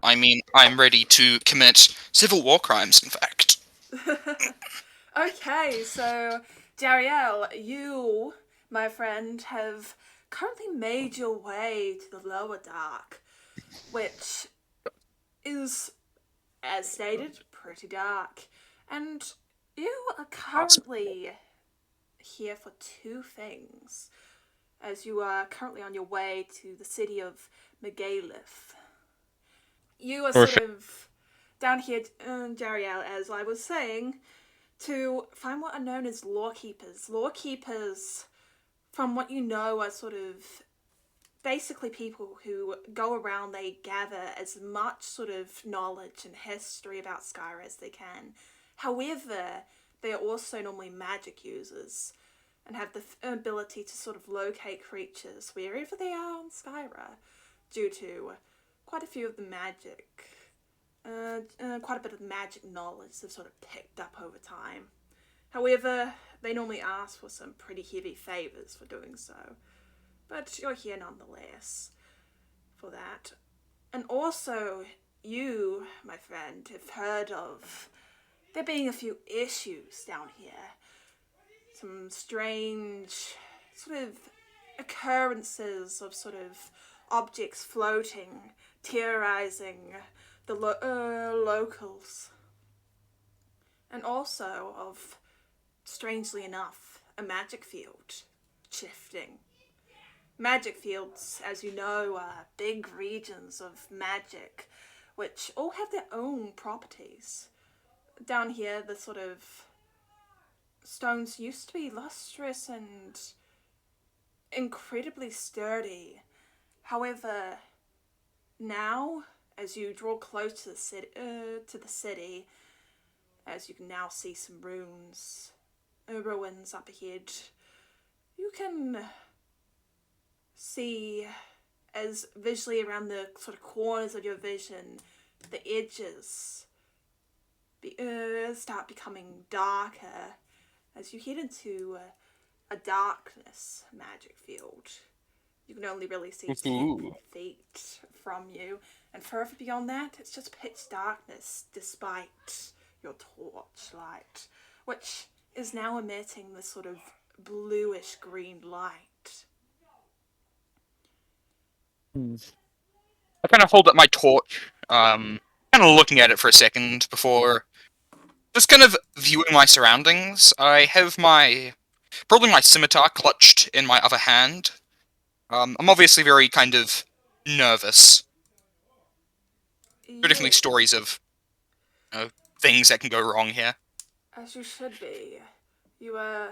I mean, I'm ready to commit civil war crimes, in fact. Okay, so Jariel, you, my friend, have currently made your way to the lower dark, which is, as stated, pretty dark. And you are Awesome. currently here for two things, as you are currently on your way to the city of Megalith. You are For sort sure. of down here, Jariel, as I was saying, to find what are known as lawkeepers. Lawkeepers, from what you know, are sort of basically people who go around, they gather as much sort of knowledge and history about Skyra as they can. However, they are also normally magic users and have the ability to sort of locate creatures wherever they are on Skyra due to quite a few of the magic, quite a bit of magic knowledge they've sort of picked up over time. However, they normally ask for some pretty heavy favours for doing so. But you're here nonetheless for that. And also, you, my friend, have heard of there being a few issues down here. Some strange sort of occurrences of sort of objects floating, terrorizing the locals. And also of, strangely enough, a magic field shifting. Magic fields, as you know, are big regions of magic, which all have their own properties. Down here, the sort of stones used to be lustrous and incredibly sturdy. However, now, as you draw close to the city, as you can now see some ruins up ahead, you can see as visually around the sort of corners of your vision, the edges start becoming darker as you head into a darkness magic field. You can only really see 10 Ooh. feet from you, and further beyond that, it's just pitch darkness despite your torchlight, which is now emitting this sort of bluish green light. Hmm. I kind of hold up my torch, kind of looking at it for a second before just kind of viewing my surroundings. I have probably my scimitar clutched in my other hand. I'm obviously very kind of nervous. There are definitely Yeah, stories of things that can go wrong here. as you should be. You are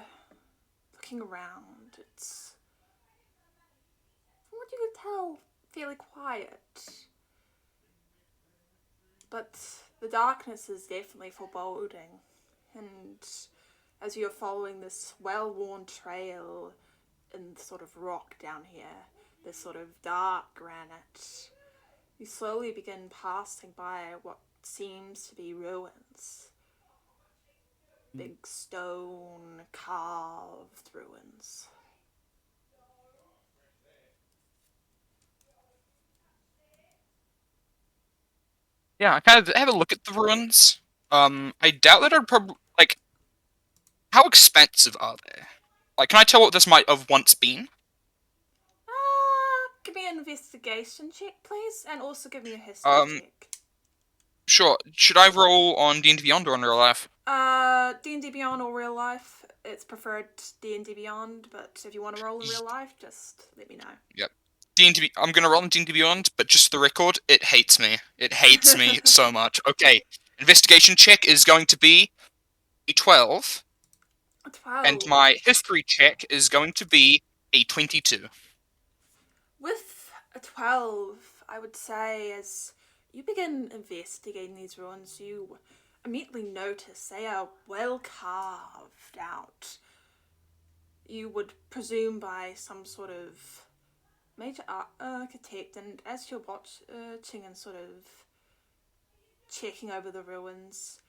looking around. It's, from what you can tell, fairly quiet. But the darkness is definitely foreboding. And as you're following this well worn trail in sort of rock down here, this sort of dark granite, you slowly begin passing by what seems to be ruins. Big stone carved ruins. Yeah, I kind of have a look at the ruins. I doubt that I'd probably like. How expensive are they? Like, can I tell what this might have once been? Give me an investigation check, please, and also give me a history Um, check. sure. Should I roll on D&D Beyond or in real life? D&D Beyond or real life, it's preferred D&D Beyond, but if you want to roll in real life, just let me Yep. D&D. I'm gonna roll on D&D Beyond, but just for the record, it hates me. It hates know. me so much. Okay. Investigation check is going to be a 12, and 12. my history check is going to be a 22. With a 12, I would say, as you begin investigating these ruins, you immediately notice they are well carved out. You would presume by some sort of major architect, and as you're watching and sort of checking over the ruins,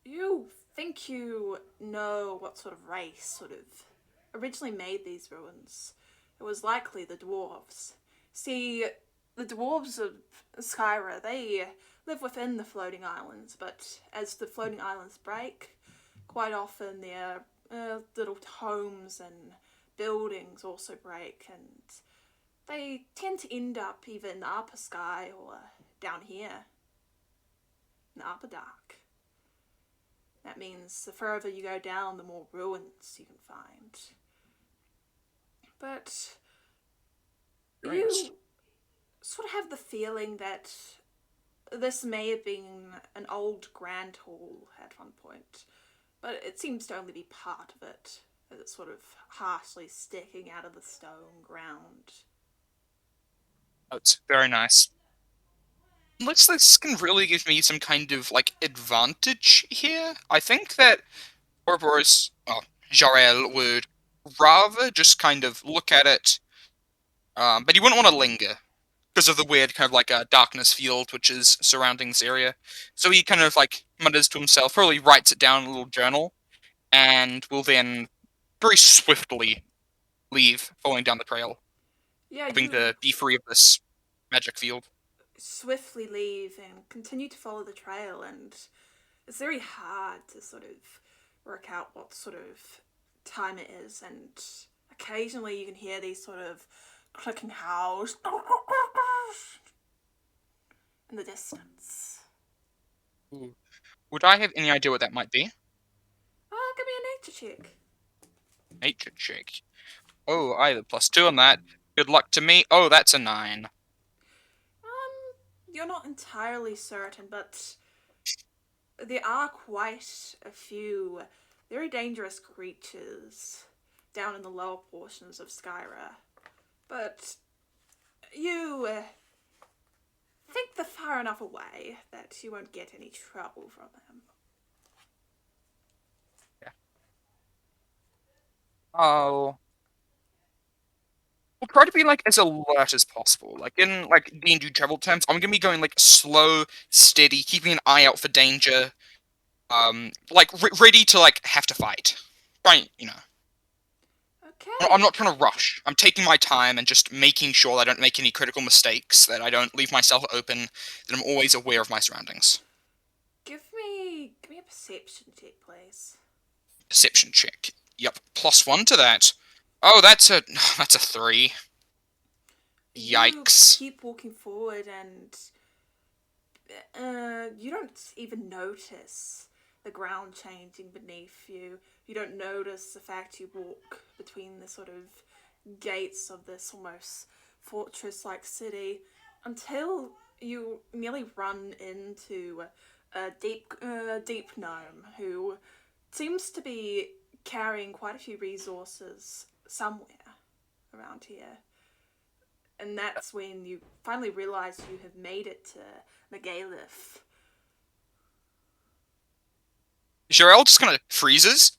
you think you know what sort of race sort of originally made these ruins. It was likely the dwarves. See, the dwarves of Skyra, they live within the floating islands, but as the floating islands break, quite often their little homes and buildings also break, and they tend to end up either in the upper sky or down here in the upper dark. That means the further you go down, the more ruins you can find. But Curious. you sort of have the feeling that this may have been an old grand hall at one point, but it seems to only be part of it, as it's sort of harshly sticking out of the stone ground. That's very nice. Unless this can really give me some kind of like advantage here, I think that Ouroboros, Jarel would rather just kind of look at it, but he wouldn't want to linger because of the weird kind of like darkness field which is surrounding this area. So he kind of like mutters to himself, probably writes it down in a little journal, and will then very swiftly leave, following down the trail, Yeah, hoping you to be free of this magic field. swiftly leave and continue to follow the trail, and it's very hard to sort of work out what sort of time it is, and occasionally you can hear these sort of clicking howls in the distance. Ooh. Would I have any idea what that might be? Give me a nature check. Nature check. Oh, I have a +2 on that. Good luck to me. Oh, that's a 9. You're not entirely certain, but there are quite a few very dangerous creatures down in the lower portions of Skyra. But you think they're far enough away that you won't get any trouble from them. Yeah. Oh. We'll try to be like as alert as possible. Like in like D&D travel terms, I'm gonna be going like slow, steady, keeping an eye out for danger. Like ready to like have to fight. Right, you know. I'm Okay, not trying to rush. I'm taking my time and just making sure that I don't make any critical mistakes, that I don't leave myself open, that I'm always aware of my surroundings. give me a perception check, please. Perception check. Yep, +1 to that. Oh, that's a that's a 3. You Yikes. keep walking forward, and you don't even notice the ground changing beneath you. You don't notice the fact you walk between the sort of gates of this almost fortress like city until you nearly run into a deep gnome who seems to be carrying quite a few resources somewhere around here. And that's when you finally realize you have made it to Megalith. Jarell just kind of freezes,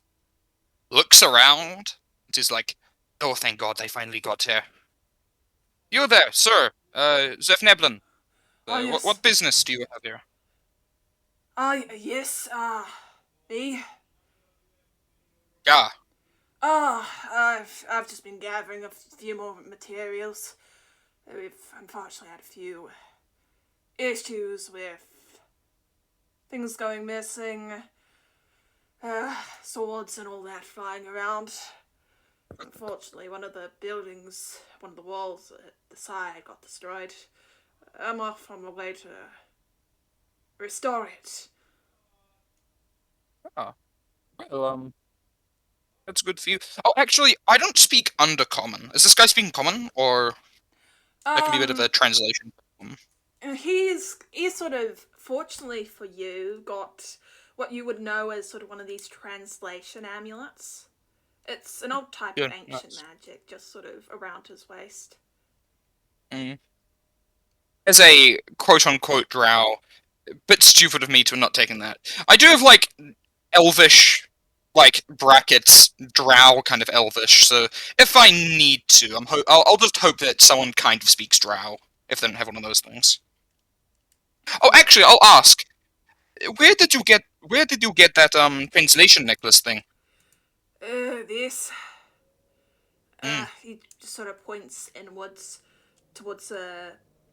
looks around, and is like, "Oh, thank God, they finally got here." You there, sir? Zeph Neblin. Oh, What yes. business do you have here? Yes, me? Yeah. I've just been gathering a few more materials. We've unfortunately had a few issues with things going missing, swords and all that flying around. Unfortunately, one of the buildings, one of the walls at the side got destroyed. I'm off on my way to restore it. Oh, well, that's good for you. Oh, actually, I don't speak Undercommon. Is this guy speaking Common, or that can be a bit of Um, a translation problem? he's sort of, fortunately for you, got what you would know as sort of one of these translation amulets. It's an old type of Yeah, ancient nice. magic, just sort of around his waist. Mm. As a quote-unquote drow, bit stupid of me to have not taken that. I do have like elvish, like brackets, drow kind of elvish. So if I need to, I'll just hope that someone kind of speaks drow if they don't have one of those things. Oh, actually, I'll ask. Where did you get that translation necklace thing? This. Hmm. He just sort of points inwards towards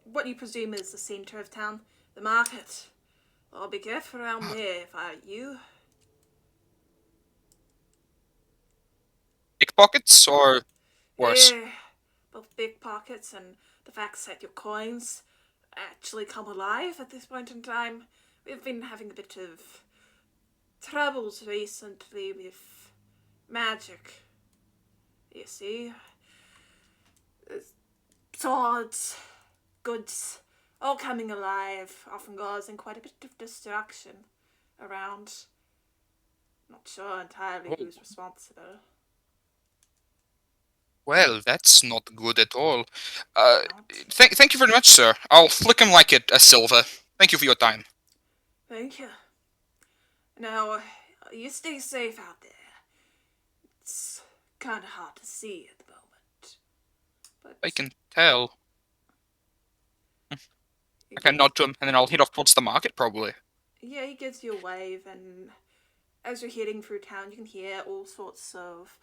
what you presume is the centre of town, the market. I'll be careful around there if I were you. Pickpockets or worse? Yeah, both big pockets and the fact that your coins actually come alive at this point in time. We've been having a bit of troubles recently with magic. You see, swords, goods, all coming alive often causing quite a bit of destruction around. Not sure entirely Oh, who's responsible. well, that's not good at all. Uh, Not. thank you very much, sir. I'll flick him like a silver. Thank you for your time. Thank you. Now, you stay safe out there. It's kind of hard to see at the moment, I but can tell. he I can gives nod to him, and then I'll head off towards the market, probably. yeah he gives you a wave, and as you're heading through town, you can hear all sorts of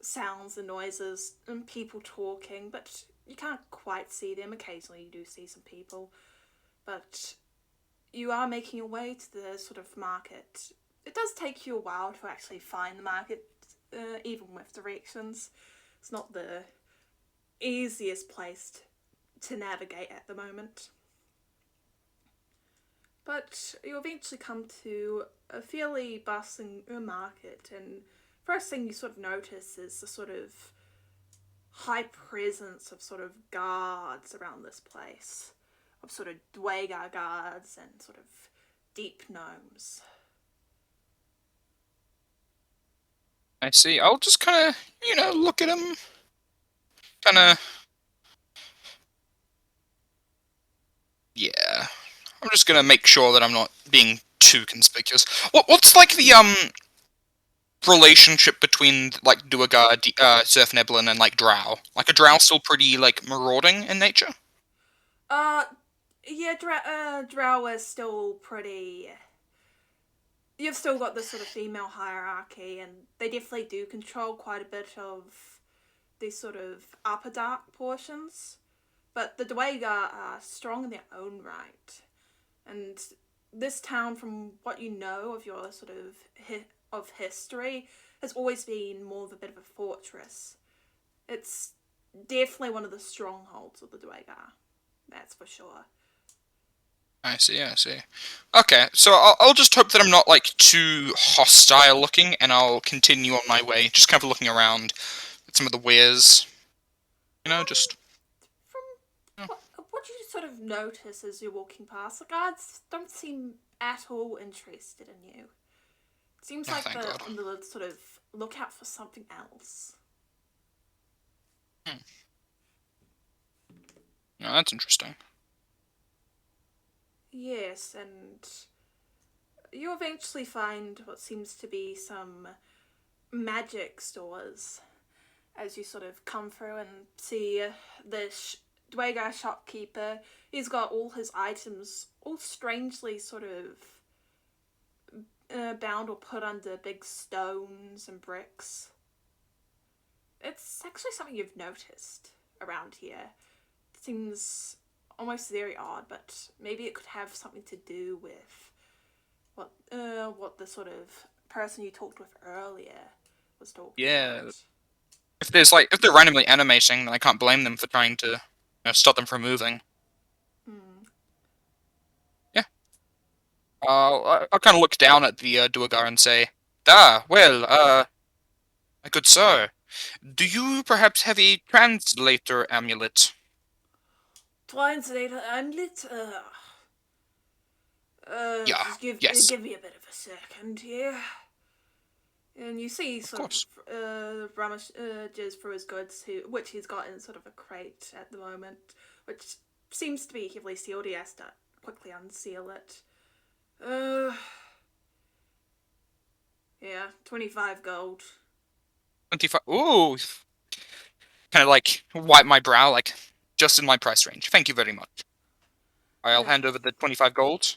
sounds and noises and people talking, but you can't quite see them. Occasionally, you do see some people, but you are making your way to the sort of market. It does take you a while to actually find the market, even with directions. It's not the easiest place to navigate at the moment. But you eventually come to a fairly bustling market, and first thing you sort of notice is the sort of high presence of sort of guards around this place, of sort of Dwagar guards and sort of deep gnomes. I see. I'll just kind of, look at him. Kind of, yeah. I'm just gonna make sure that I'm not being too conspicuous. What's like the relationship between like Duergar, Surf Neblin, and like Drow? Like, a Drow still pretty like marauding in nature? Uh, yeah, Drow is still pretty. You've still got this sort of female hierarchy, and they definitely do control quite a bit of these sort of upper dark portions. But the Dwagar are strong in their own right, and this town, from what you know of your sort of of history, has always been more of a bit of a fortress. It's definitely one of the strongholds of the Dwagar. That's for sure. I see, I see. Okay, so I'll just hope that I'm not like too hostile looking, and I'll continue on my way, just kind of looking around at some of the wares. Just. From You know, what you sort of notice as you're walking past, the guards don't seem at all interested in you. It seems oh, like thank they're God. on the sort of lookout for something else. Hmm. No, that's interesting. Yes, and you eventually find what seems to be some magic stores as you sort of come through and see the Dwagar shopkeeper. He's got all his items all strangely sort of bound or put under big stones and bricks. It's actually something you've noticed around here. It seems almost very odd, but maybe it could have something to do with what the sort of person you talked with earlier was talking Yeah, about. if they're randomly animating, then I can't blame them for trying to stop them from moving. Hmm. Yeah. I'll kind of look down at the Duergar and say, "Ah, well, my good sir, do you perhaps have a translator amulet?" Translator amulet. Yeah. Just Yes. give me a bit of a second here. And you see Of sort of course. rummages for his goods, which he's got in sort of a crate at the moment, which seems to be heavily sealed. He has to quickly unseal it. Uh, yeah, 25 gold. 25. Ooh. Kind of like wipe my brow, like just in my price range. Thank you very much. I'll Yeah, hand over the 25 gold.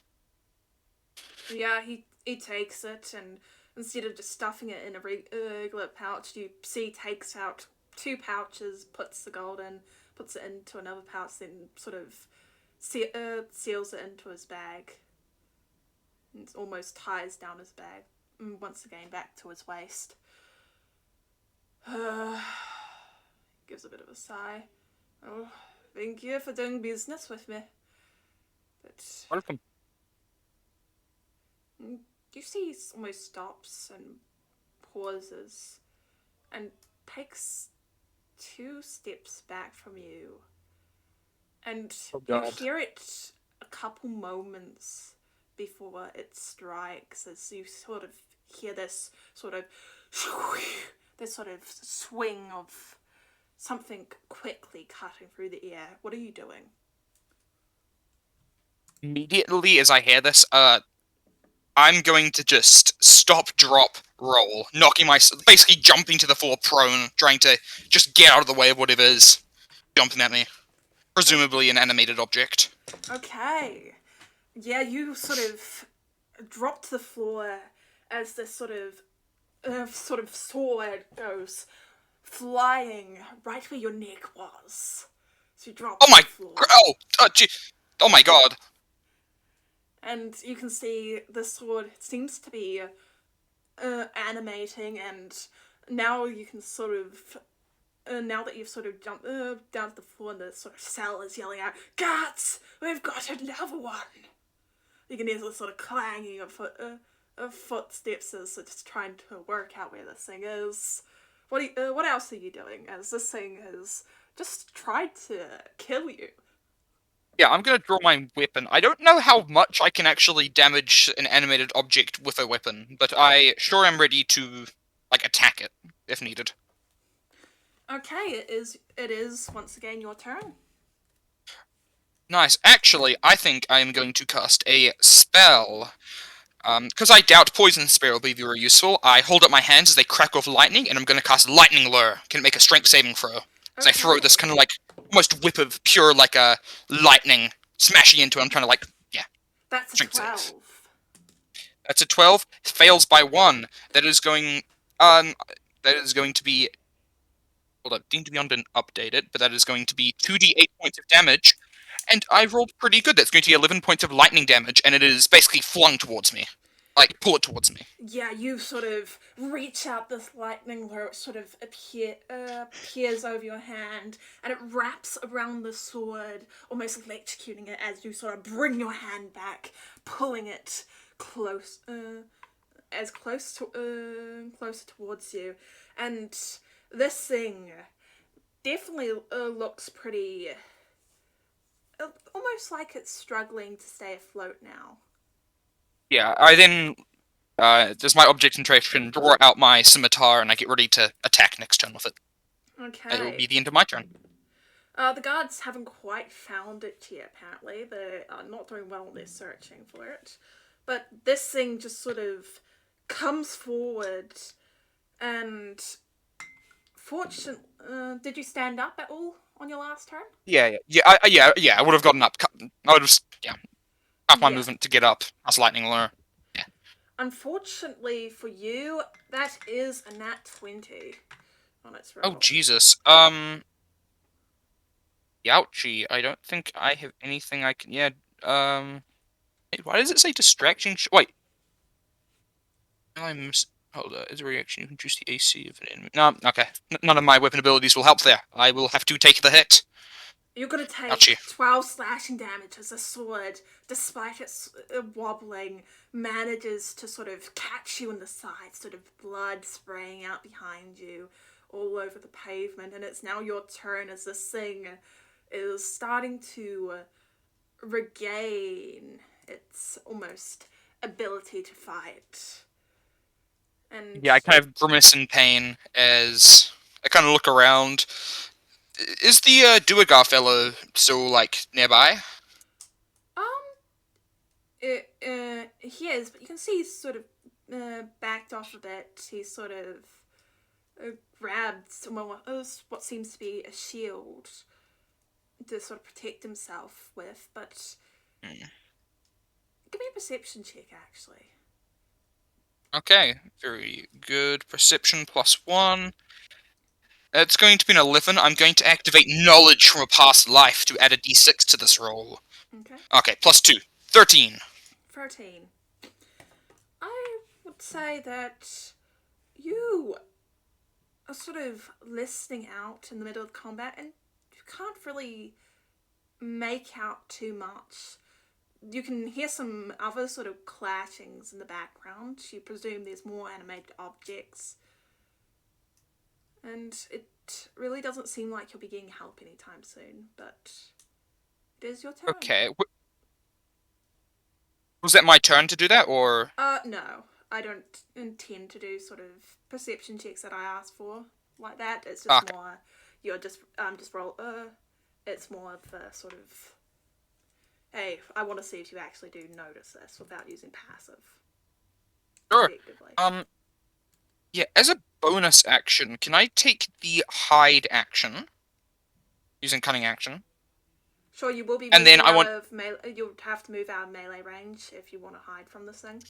yeah. He takes it, and instead of just stuffing it in a regular pouch, you see he takes out two pouches, puts the gold in, puts it into another pouch, then sort of seals it into his bag, and almost ties down his bag, and once again back to his waist. Gives a bit of a sigh. Oh, thank you for doing business with me. But Welcome. you see, he almost stops and pauses and takes 2 steps back from you. And Oh you God. hear it a couple moments before it strikes as you sort of hear this sort of swing of something quickly cutting through the air. What are you doing? Immediately as I hear this, I'm going to just stop, drop, roll, basically jumping to the floor prone, trying to just get out of the way of whatever is jumping at me. Presumably an animated object. Okay. Yeah, you sort of drop to the floor as this sort of sword goes flying right where your neck was. So you drop Oh to my... the floor. Oh my god. And you can see the sword seems to be animating, and now you can sort of now that you've sort of jumped down to the floor, and the sort of cell is yelling out, "Guts! We've got another one!" You can hear the sort of clanging of footsteps as it's trying to work out where this thing is. What else are you doing as this thing has just tried to kill you? Yeah, I'm gonna draw my weapon. I don't know how much I can actually damage an animated object with a weapon, but I sure am ready to, like, attack it, if needed. Okay, it is once again your turn. Nice. Actually, I think I am going to cast a spell. Because I doubt Poison Spear will be very useful, I hold up my hands as they crack off lightning, and I'm going to cast Lightning Lure. Can it make a strength saving throw? As I throw this kind of like, almost whip of pure, like, lightning smashing into it. I'm trying to, like, yeah, That's a strength 12. save. That's a 12. Fails by 1. That is going, that is going to be, hold up, deemed beyond and updated, but that is going to be 2d8 points of damage. And I rolled pretty good. That's going to be 11 points of lightning damage, and it is basically flung towards me. Like, pull it towards me. Yeah, you sort of reach out this lightning lure, it sort of appears over your hand, and it wraps around the sword, almost electrocuting it as you sort of bring your hand back, pulling it close, as close to, closer towards you. And this thing definitely looks pretty, almost like it's struggling to stay afloat now. Yeah, I then, as my object concentration, draw out my scimitar, and I get ready to attack next turn with it. It will be Okay. the end of my turn. The guards haven't quite found it yet, apparently. They are not doing well in their searching for it. But this thing just sort of comes forward, and fortunately, did you stand up at all on your last turn? Yeah, I would have gotten up. I would have, yeah, half my Yeah. movement to get up. That's lightning lure. Yeah. Unfortunately for you, that is a nat 20 on its Oh, roll. Jesus. Ouchie. I don't think I have anything I can, yeah, why does it say distraction? Wait. Hold on. Is a reaction. You can reduce the AC of an enemy. No, okay. None of my weapon abilities will help there. I will have to take the hit. You're gonna take Ouchie. 12 slashing damage as the sword, despite its wobbling, manages to sort of catch you in the side, sort of blood spraying out behind you all over the pavement. And it's now your turn as this thing is starting to regain its almost ability to fight. And Yeah, I kind of grimace in pain as I kind of look around. Is the Duergar fellow still, like, nearby? um, he is, but you can see he's sort of backed off a bit. He's sort of grabbed what seems to be a shield to sort of protect himself with, but Hmm. give me a perception check, actually. Okay, very good. Perception +1. It's going to be an 11. I'm going to activate knowledge from a past life to add a d6 to this roll. Okay. Okay, +2. 13. 13. I would say that you are sort of listening out in the middle of combat and you can't really make out too much. You can hear some other sort of clashings in the background. You presume there's more animated objects. And it really doesn't seem like you'll be getting help anytime soon, but it is your turn. Okay. Was that my turn to do that, or? No. I don't intend to do sort of perception checks that I asked for like that. It's just Okay. more you're just roll it's more of the sort of hey, I want to see if you actually do notice this without using passive. Sure. Effectively. Yeah, as a bonus action, can I take the hide action? Using cunning action. Sure, you will be And then moving I out want... of melee. You'll have to move out of melee range if you want to hide from this thing.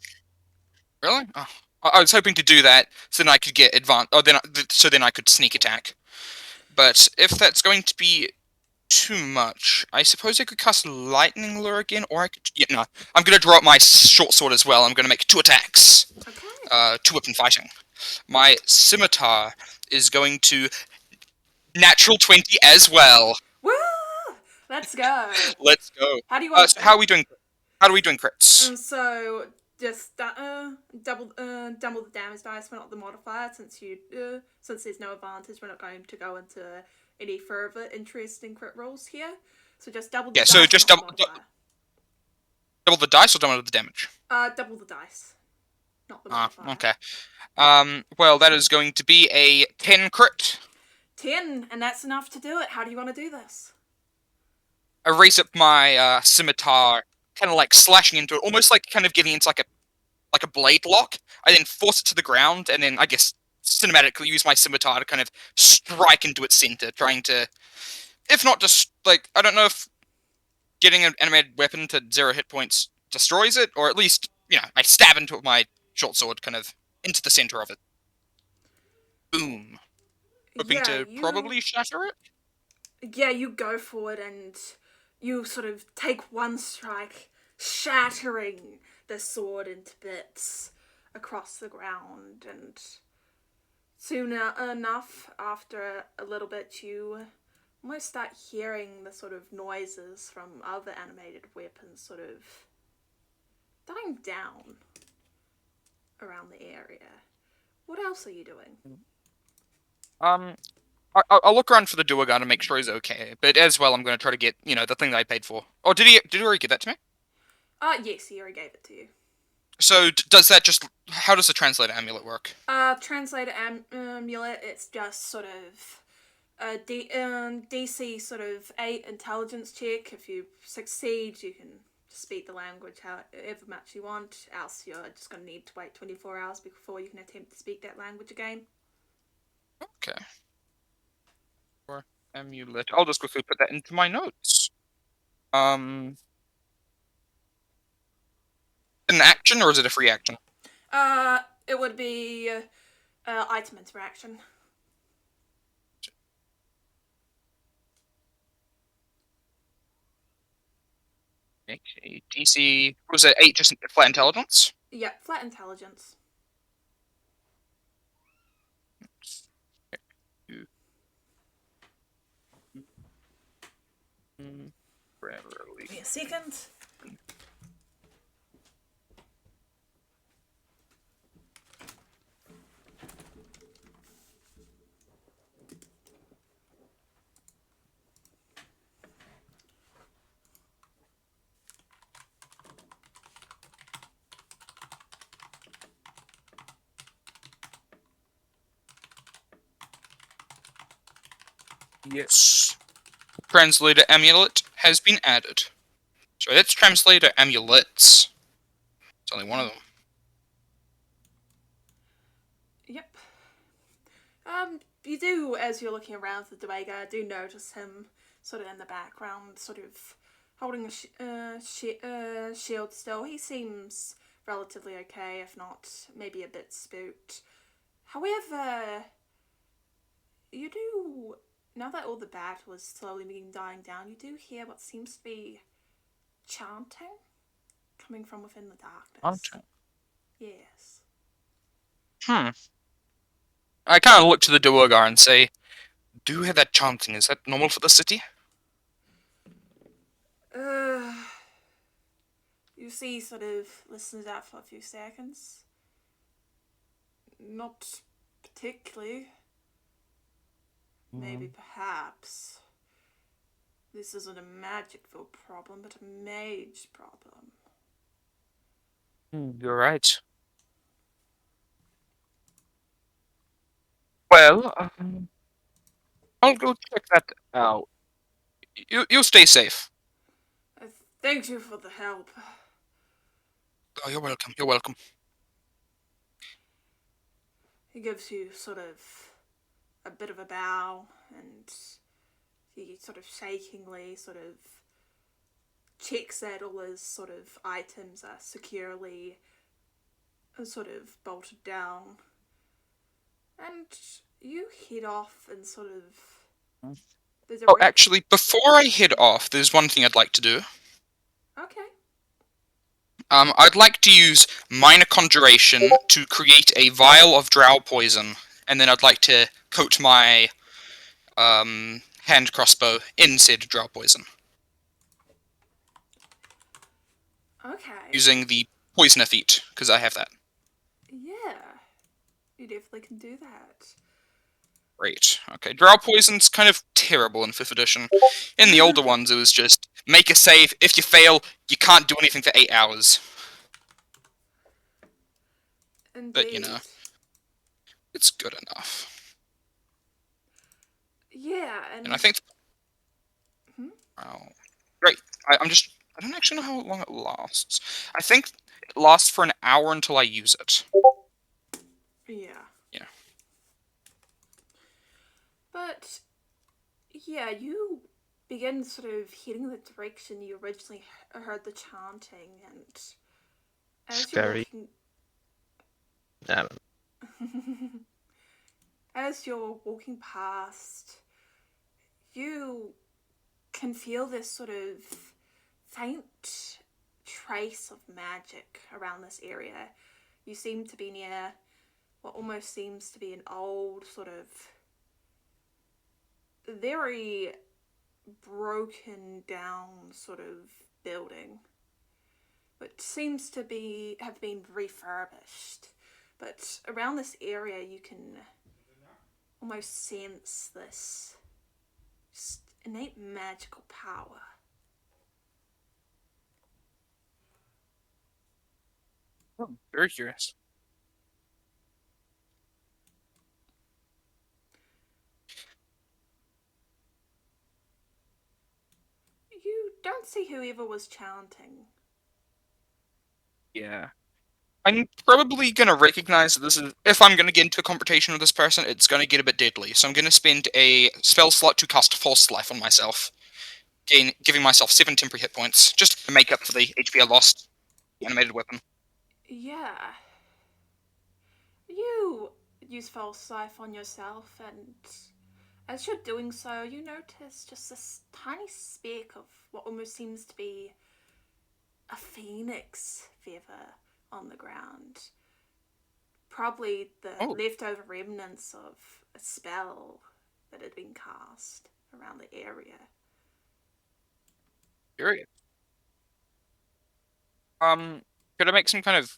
Really? Oh, I was hoping to do that, so then I could get advanced... Oh, so then I could sneak attack. But if that's going to be too much, I suppose I could cast Lightning Lure again, or I could... Yeah, no. I'm going to draw up my short sword as well. I'm going to make 2 attacks. Okay. 2-weapon fighting. My scimitar is going to natural 20 as well. Woo! Let's go. Let's go. How do you want? So how are we doing? How are we doing crits? So just double the damage dice, but not the modifier, since since there's no advantage. We're not going to go into any further interesting crit rolls here. So just double the Yeah, dice, so just not the modifier. double the dice or double the damage? Double the dice, not the modifier. Okay. Well, that is going to be a 10 crit. 10, and that's enough to do it. How do you want to do this? I raise up my scimitar, kind of like slashing into it, almost like kind of getting into like a blade lock. I then force it to the ground, and then I guess cinematically use my scimitar to kind of strike into its center, trying to, if not just like, I don't know if getting an animated weapon to 0 hit points destroys it, or at least, I stab into it with my short sword, kind of into the center of it. Boom. Hoping to probably shatter it? Yeah, you go forward and you sort of take one strike, shattering the sword into bits across the ground, and soon enough, after a little bit, you almost start hearing the sort of noises from other animated weapons sort of dying down around the area. What else are you doing? I'll look around for the dual gun and make sure he's okay. But as well, I'm going to try to get, the thing that I paid for. Oh, did he already give that to me? Yes, he already gave it to you. So does that just... How does the translator amulet work? Translator amulet, it's just sort of a DC sort of 8 intelligence check. If you succeed, you can speak the language however much you want, else you're just going to need to wait 24 hours before you can attempt to speak that language again. Okay. Or amulet. I'll just quickly put that into my notes. An action, or is it a free action? It would be item interaction. Okay, DC... Was it 8 just flat intelligence? Yeah, flat intelligence. Give me a second. Yes. Translator amulet has been added. So that's translator amulets. It's only one of them. Yep. You do, as you're looking around the Dwayga, do notice him sort of in the background, sort of holding a shield still. He seems relatively okay, if not maybe a bit spooked. However, you do, now that all the battle is slowly being dying down, you do hear what seems to be chanting coming from within the darkness. Chanting. Yes. I kind of look to the Duergar and say, do you hear that chanting? Is that normal for the city? Uh, you see, sort of listens out for a few seconds. Not particularly. Maybe, perhaps. This isn't a Magicville problem, but a mage problem. You're right. Well, I'll go check that out. You stay safe. Thank you for the help. Oh, you're welcome. You're welcome. He gives you sort of a bit of a bow, and he sort of shakingly sort of checks that all his sort of items are securely sort of bolted down. And you head off and sort of the Oh, direct. actually, before I head off, there's one thing I'd like to do. Okay. I'd like to use minor conjuration to create a vial of drow poison, and then I'd like to coat my hand crossbow in said drow poison Okay. using the poisoner feat because I have that. Yeah. You definitely can do that. Great. Okay, drow poison's kind of terrible in 5th edition. In the older ones, it was just make a save. If you fail, you can't do anything for 8 hours. Indeed. But you know, it's good enough. Yeah, And I think. Hmm? Oh, great. I don't actually know how long it lasts. I think it lasts for an hour until I use it. Yeah. Yeah. But yeah, you begin sort of heading the direction you originally heard the chanting, and as you're Scary. walking, I don't as you're walking past, you can feel this sort of faint trace of magic around this area. You seem to be near what almost seems to be an old sort of very broken down sort of building, which seems to have been refurbished. But around this area, you can almost sense this just innate magical power. Oh, very curious. You don't see whoever was chanting. Yeah. I'm probably gonna recognize that this is. If I'm gonna get into a confrontation with this person, it's gonna get a bit deadly. So I'm gonna spend a spell slot to cast False Life on myself, giving myself 7 temporary hit points, just to make up for the HP I lost. The animated weapon. Yeah. You use false life on yourself, and as you're doing so, you notice just this tiny speck of what almost seems to be a phoenix feather on the ground. Probably the leftover remnants of a spell that had been cast around the area. Curious. Could I make some kind of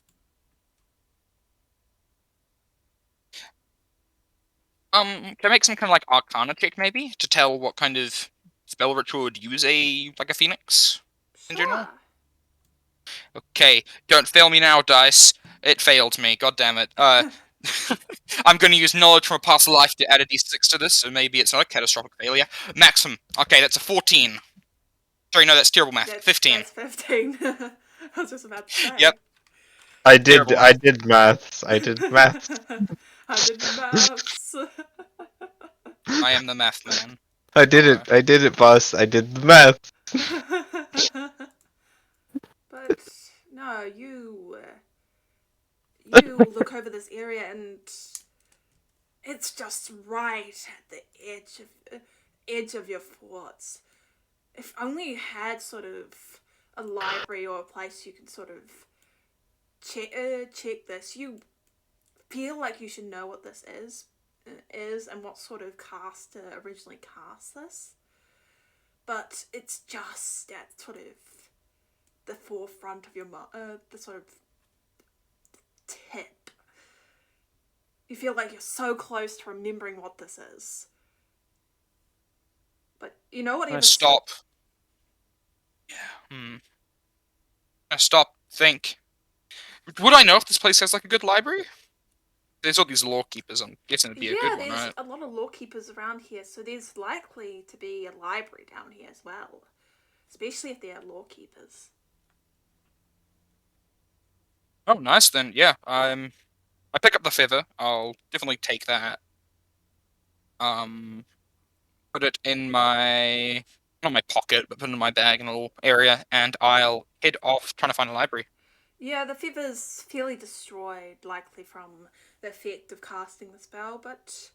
can I make some kind of like Arcana check maybe to tell what kind of spell ritual would use a phoenix in general? Sure. Okay, don't fail me now, dice. It failed me. God damn it. I'm going to use knowledge from a past life to add a d6 to this, so maybe it's not a catastrophic failure. Maximum. Okay, that's a 14. Sorry, no, that's terrible math. 15. That's 15. I was just about to say. Yep. I did. Terrible I did maths. I did maths. I did maths. I am the math man. I did it. I did it, boss. I did the math. But no, you look over this area and it's just right at the edge of your thoughts. If only you had sort of a library or a place you can sort of check this. You feel like you should know what this is and what sort of caster originally cast this, but it's just at sort of the forefront of your the sort of tip. You feel like you're so close to remembering what this is, but you know what? I'm gonna stop. Yeah. I stop. Think. Would I know if this place has like a good library? There's all these law keepers. I'm guessing it'd be a Yeah, good one, there's right? a lot of lawkeepers around here, so there's likely to be a library down here as well, especially if there are lawkeepers. Oh, nice then. Yeah. I pick up the feather. I'll definitely take that. Um, put it in my not my pocket, but put it in my bag in a little area, and I'll head off trying to find a library. Yeah, the feather's fairly destroyed, likely from the effect of casting the spell, but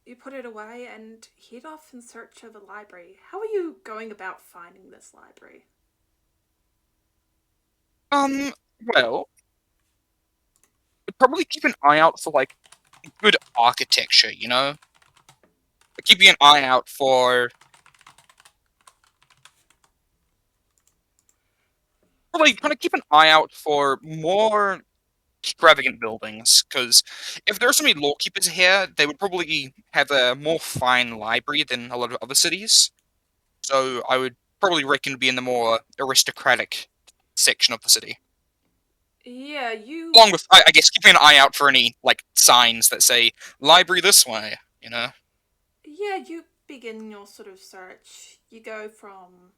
you put it away and head off in search of a library. How are you going about finding this library? Um, well, I'd probably keep an eye out for like good architecture, you know? Keeping an eye out for probably kind of keep an eye out for more extravagant buildings, because if there are so many lawkeepers here, they would probably have a more fine library than a lot of other cities. So I would probably reckon be in the more aristocratic section of the city. Yeah, you Along with, I guess, keeping an eye out for any like signs that say "library this way." You know. yeah, you begin your sort of search. You go from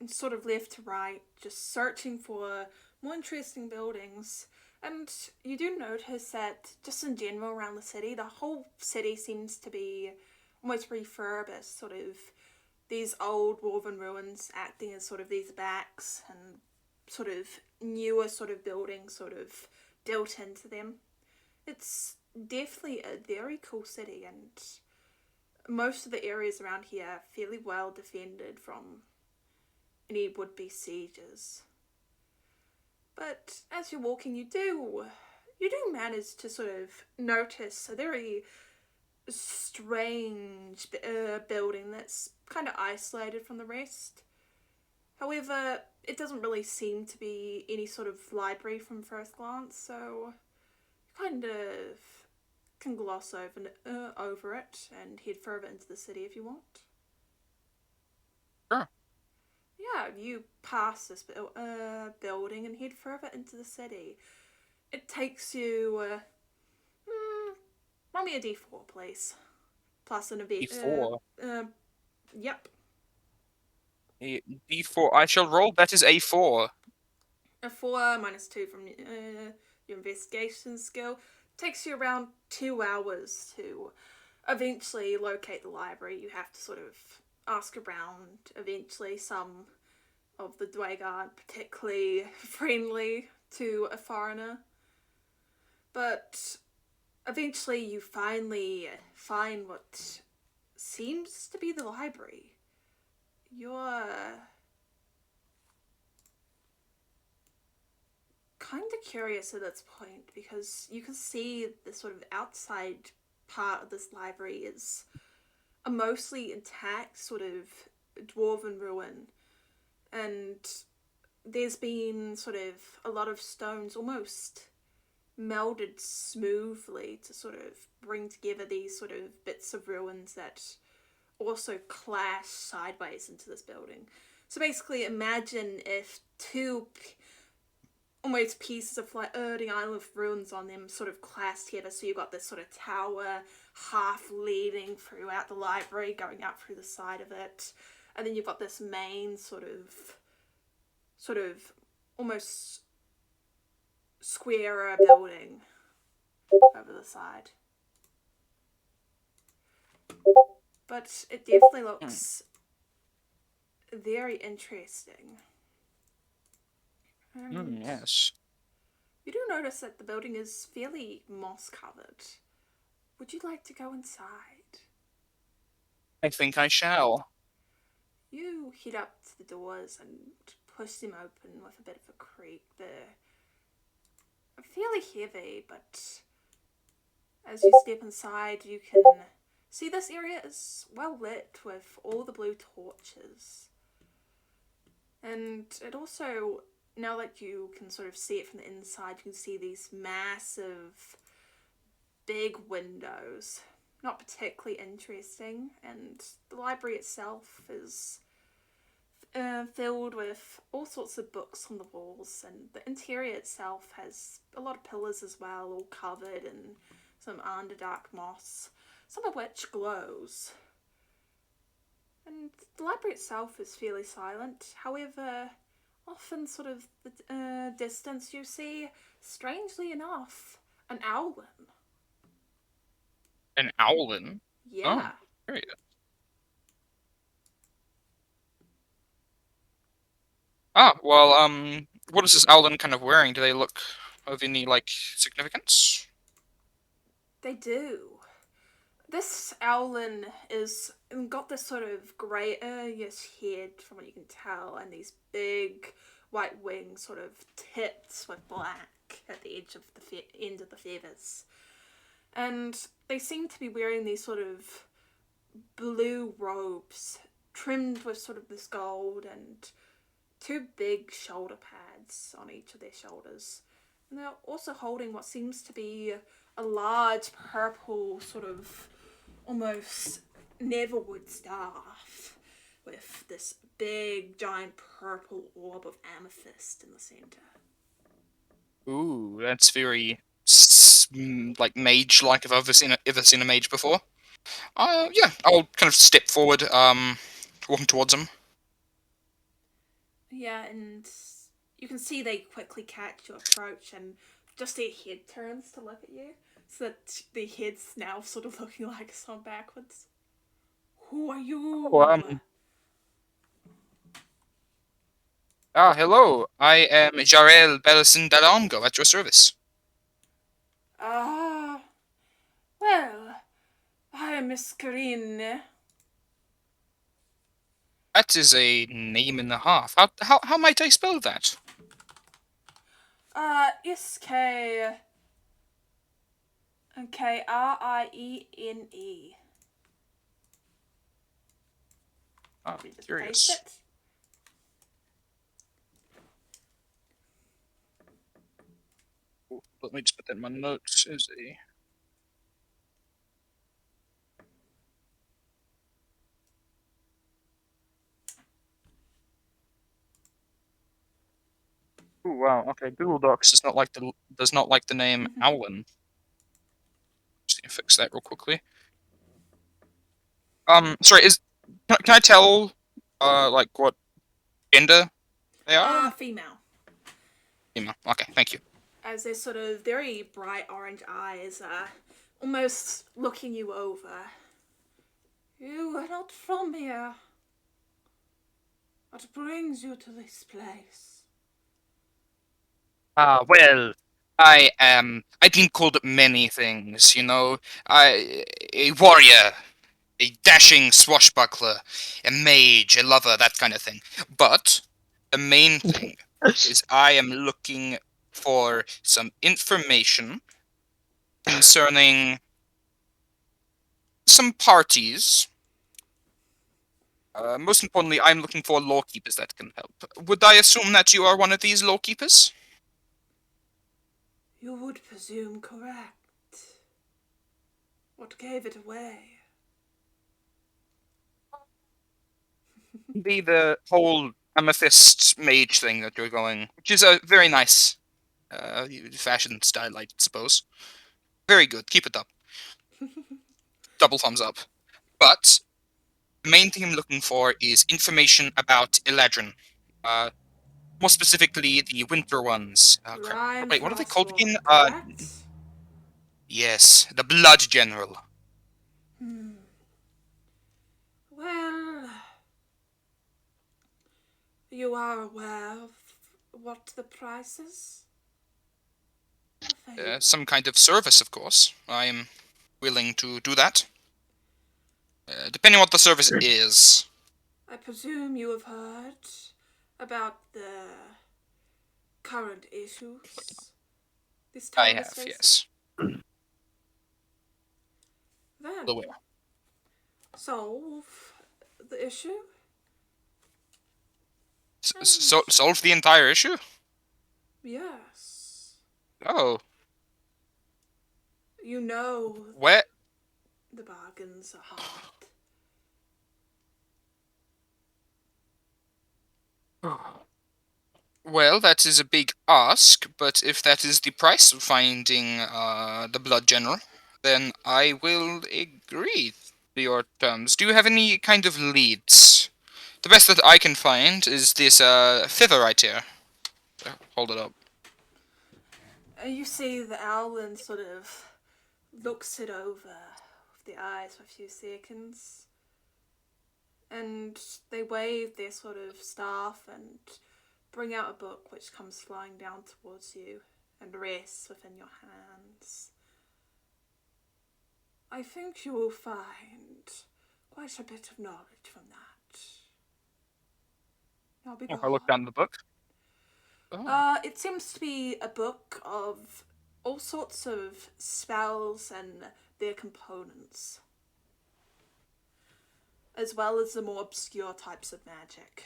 sort of left to right, just searching for more interesting buildings. And you do notice that just in general around the city, the whole city seems to be almost refurbished, sort of these old dwarven ruins acting as sort of these backs and sort of newer sort of buildings sort of built into them. It's definitely a very cool city, and most of the areas around here are fairly well defended from any would-be sieges. But as you're walking, you do manage to sort of notice a very strange building that's kind of isolated from the rest. However, it doesn't really seem to be any sort of library from first glance, so you kind of can gloss over it and head further into the city if you want. Sure. Yeah, you pass this building and head further into the city. It takes you, roll me a d4, please. Plus an event. D4. Yep. D4. I shall roll. That is A4. A 4 minus 2 from your investigation skill. Takes you around 2 hours to eventually locate the library. You have to sort of ask around eventually. Some of the Dwag aren't particularly friendly to a foreigner. But eventually you finally find what seems to be the library. You're kind of curious at this point because you can see the sort of outside part of this library is a mostly intact sort of dwarven ruin, and there's been sort of a lot of stones almost melded smoothly to sort of bring together these sort of bits of ruins that also clash sideways into this building. So basically, imagine if two almost pieces of floating island with ruins on them sort of clashed together, so you've got this sort of tower half leading throughout the library, going out through the side of it, and then you've got this main sort of almost squarer building over the side. But it definitely looks very interesting. Yes. You do notice that the building is fairly moss covered. Would you like to go inside? I think I shall. You head up to the doors and push them open with a bit of a creak. They're fairly heavy, but as you step inside, you can see this area is well lit with all the blue torches. And it also, now that you can sort of see it from the inside, you can see these massive, big windows. Not particularly interesting, and the library itself is filled with all sorts of books on the walls, and the interior itself has a lot of pillars as well, all covered in some underdark moss, some of which glows. And the library itself is fairly silent. However, off in sort of the distance you see, strangely enough, an owlin. An owlin? Yeah. Oh, very good. Ah, well, what is this owlin kind of wearing? Do they look of any, like, significance? They do. This owlin is got this sort of greyish head, from what you can tell, and these big white wings, sort of tipped with black at the edge of the end of the feathers. And they seem to be wearing these sort of blue robes, trimmed with sort of this gold, and two big shoulder pads on each of their shoulders. And they're also holding what seems to be a large purple sort of almost neverwood staff with this big giant purple orb of amethyst in the center. Ooh, that's very like mage-like if I've ever seen a mage before. Yeah, I'll kind of step forward, walking towards him. Yeah, and you can see they quickly catch your approach, and just their head turns to look at you, so that their head's now sort of looking like it's on backwards. Who are you? Hello. I am Jarel Bellison Dalamgo at your service. Well, I am Miss Karine. That is a name and a half. How might I spell that? S-K... K-R-I-E-N-E. Ah, We just curious. paste it. Let me just put that in my notes as a... Oh wow. Okay, Google Docs does not like the name Owlin. Just need to fix that real quickly. Sorry. Can I tell like what gender they are? Female. Female. Okay, thank you. As their sort of very bright orange eyes are almost looking you over. You are not from here. What brings you to this place? Well, I've been called many things, you know. A warrior, a dashing swashbuckler, a mage, a lover, that kind of thing. But the main thing is I am looking for some information concerning some parties. Most importantly, I'm looking for lawkeepers that can help. Would I assume that you are one of these lawkeepers? You would presume correct. What gave it away? Be the whole amethyst mage thing that you're going, which is a very nice fashion style, I suppose. Very good. Keep it up. Double thumbs up. But the main thing I'm looking for is information about Eladrin. More specifically, the winter ones. Wait, what are they called again? Correct? Yes, the Blood General. Well, you are aware of what the price is? Some kind of service, of course. I am willing to do that. Depending on what the service is. I presume you have heard about the current issues this I town is have, facing? yes. Then The way. solve the issue and Solve the entire issue? yes, Oh, you know where? the bargains are hard. Well, that is a big ask, but if that is the price of finding the Blood General, then I will agree to your terms. Do you have any kind of leads? The best that I can find is this feather right here. Hold it up. You see the Owlin sort of looks it over with the eyes for a few seconds, and they wave their sort of staff and bring out a book which comes flying down towards you and rests within your hands. I think you will find quite a bit of knowledge from that. Now be Oh, I look down the book. Oh. It seems to be a book of all sorts of spells and their components, as well as the more obscure types of magic.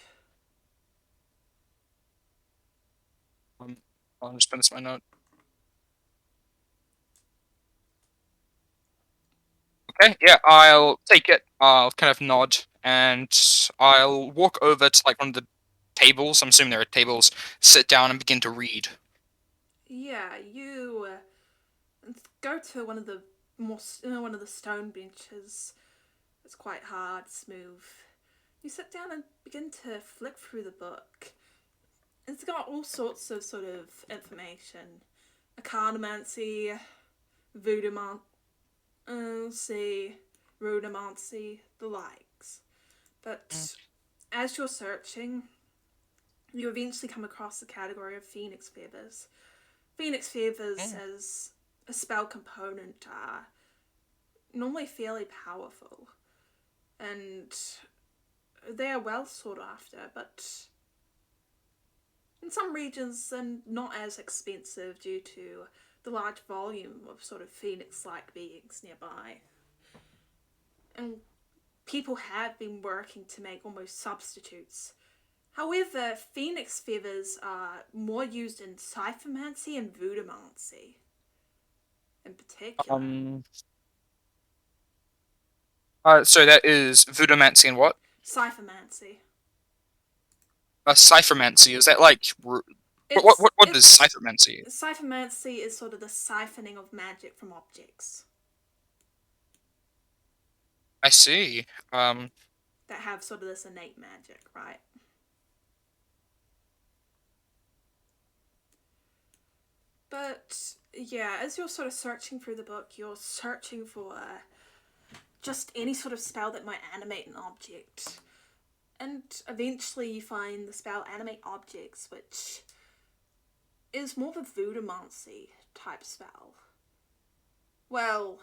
I'll just put this in my note. Okay, yeah, I'll take it. I'll kind of nod, and I'll walk over to like one of the tables. I'm assuming there are tables. Sit down and begin to read. Yeah, you go to one of the more one of the stone benches. It's quite hard, smooth. You sit down and begin to flick through the book. It's got all sorts of sort of information: Arcanomancy, Voodoomancy, Rudomancy, the likes. But as you're searching, you eventually come across the category of Phoenix Feathers. Phoenix Feathers as a spell component are normally fairly powerful, and they are well sought after, but in some regions they're not as expensive due to the large volume of sort of phoenix-like beings nearby. And people have been working to make almost substitutes. However, phoenix feathers are more used in cyphermancy and voodoomancy in particular. So that is voodoomancy and what? Cyphermancy. Cyphermancy. Is that like what is cyphermancy? Cyphermancy is sort of the siphoning of magic from objects I see. that have sort of this innate magic, right? But yeah, as you're sort of searching through the book, you're searching for just any sort of spell that might animate an object. And eventually you find the spell Animate Objects, which is more of a voodoomancy type spell. Well,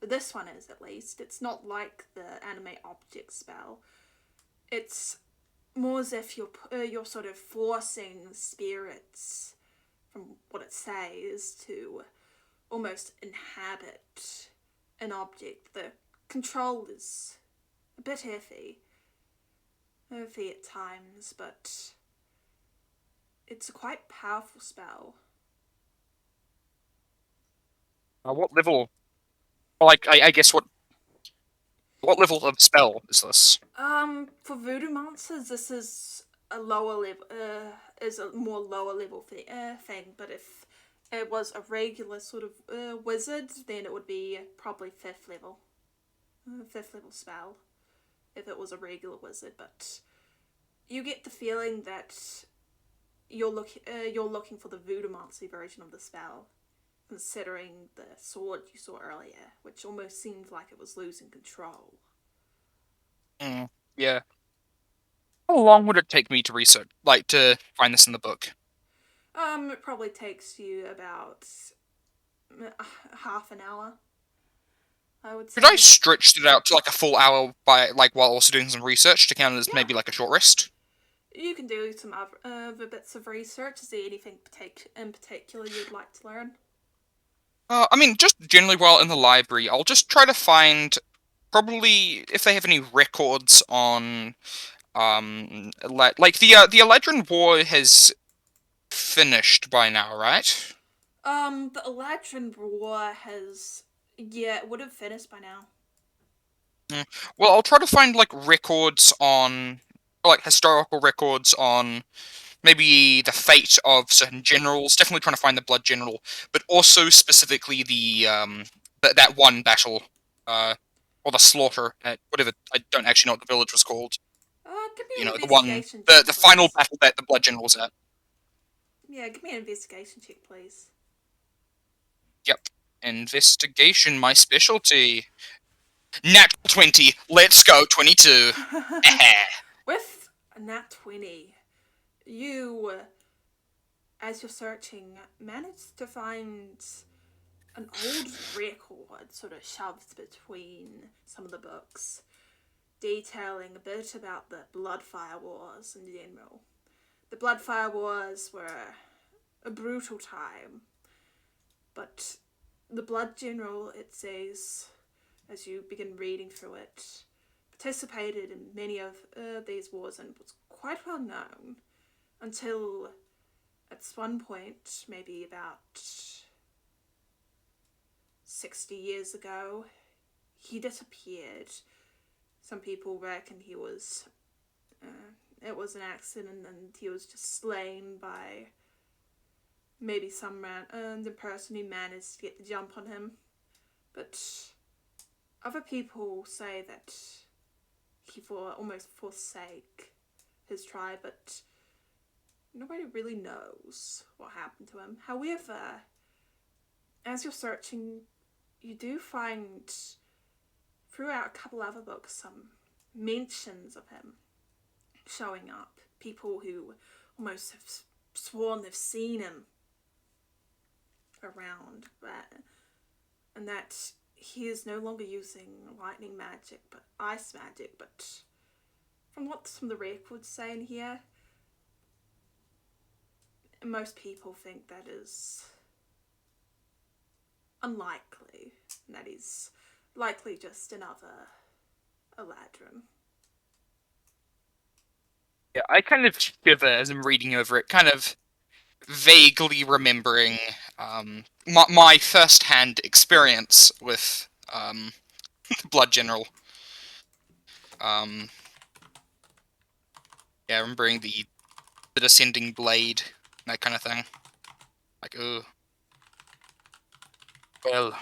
this one is at least. It's not like the Animate Objects spell. It's more as if you're sort of forcing spirits, from what it says, to almost inhabit an object. The control is a bit iffy at times, but it's a quite powerful spell. What level? Like, I guess what level of spell is this? For voodoo monsters, this is a lower level. Is a more lower level thing. But if it was a regular sort of wizard, then it would be probably fifth level spell. If it was a regular wizard, but you get the feeling that you're looking for the voodoomancy version of the spell, considering the sword you saw earlier, which almost seemed like it was losing control. Yeah. How long would it take me to research, like, to find this in the book? It probably takes you about half an hour, I would say. Could I stretch it out to like a full hour by like while also doing some research to count as maybe like a short rest? You can do some other bits of research. Is there anything in particular you'd like to learn? I mean, just generally while in the library, I'll just try to find probably if they have any records on like the Eladrin War has finished by now, right? The Eladrin War has, yeah, it would have finished by now. Well, I'll try to find like records on, like historical records on maybe the fate of certain generals. Definitely trying to find the Blood General, but also specifically that one battle, or the slaughter at whatever. I don't actually know what the village was called. Give me You an know, the one, investigation check, the final please. battle that the Blood General was at. Yeah, give me an investigation check, please. Yep, investigation, my specialty. Nat 20. Let's go 22. With a nat 20, you, as you're searching, managed to find an old record sort of shoved between some of the books, detailing a bit about the Bloodfire Wars in general. The Bloodfire Wars were a brutal time, but the Blood General, it says, as you begin reading through it, participated in many of these wars and was quite well known until at one point, maybe about 60 years ago, he disappeared. Some people reckon he was, it was an accident and he was just slain by maybe some the person who managed to get the jump on him. But other people say that he almost forsake his tribe, but nobody really knows what happened to him. However, as you're searching, you do find throughout a couple other books some mentions of him showing up. People who almost have sworn they've seen him around, and that he is no longer using lightning magic but ice magic. But from what some of the records say in here, most people think that is unlikely, and that is likely just another Eladrin. Yeah, I kind of shiver as I'm reading over it, kind of vaguely remembering my first-hand experience with Blood General. Yeah, remembering the descending blade, that kind of thing. Like, oh, well,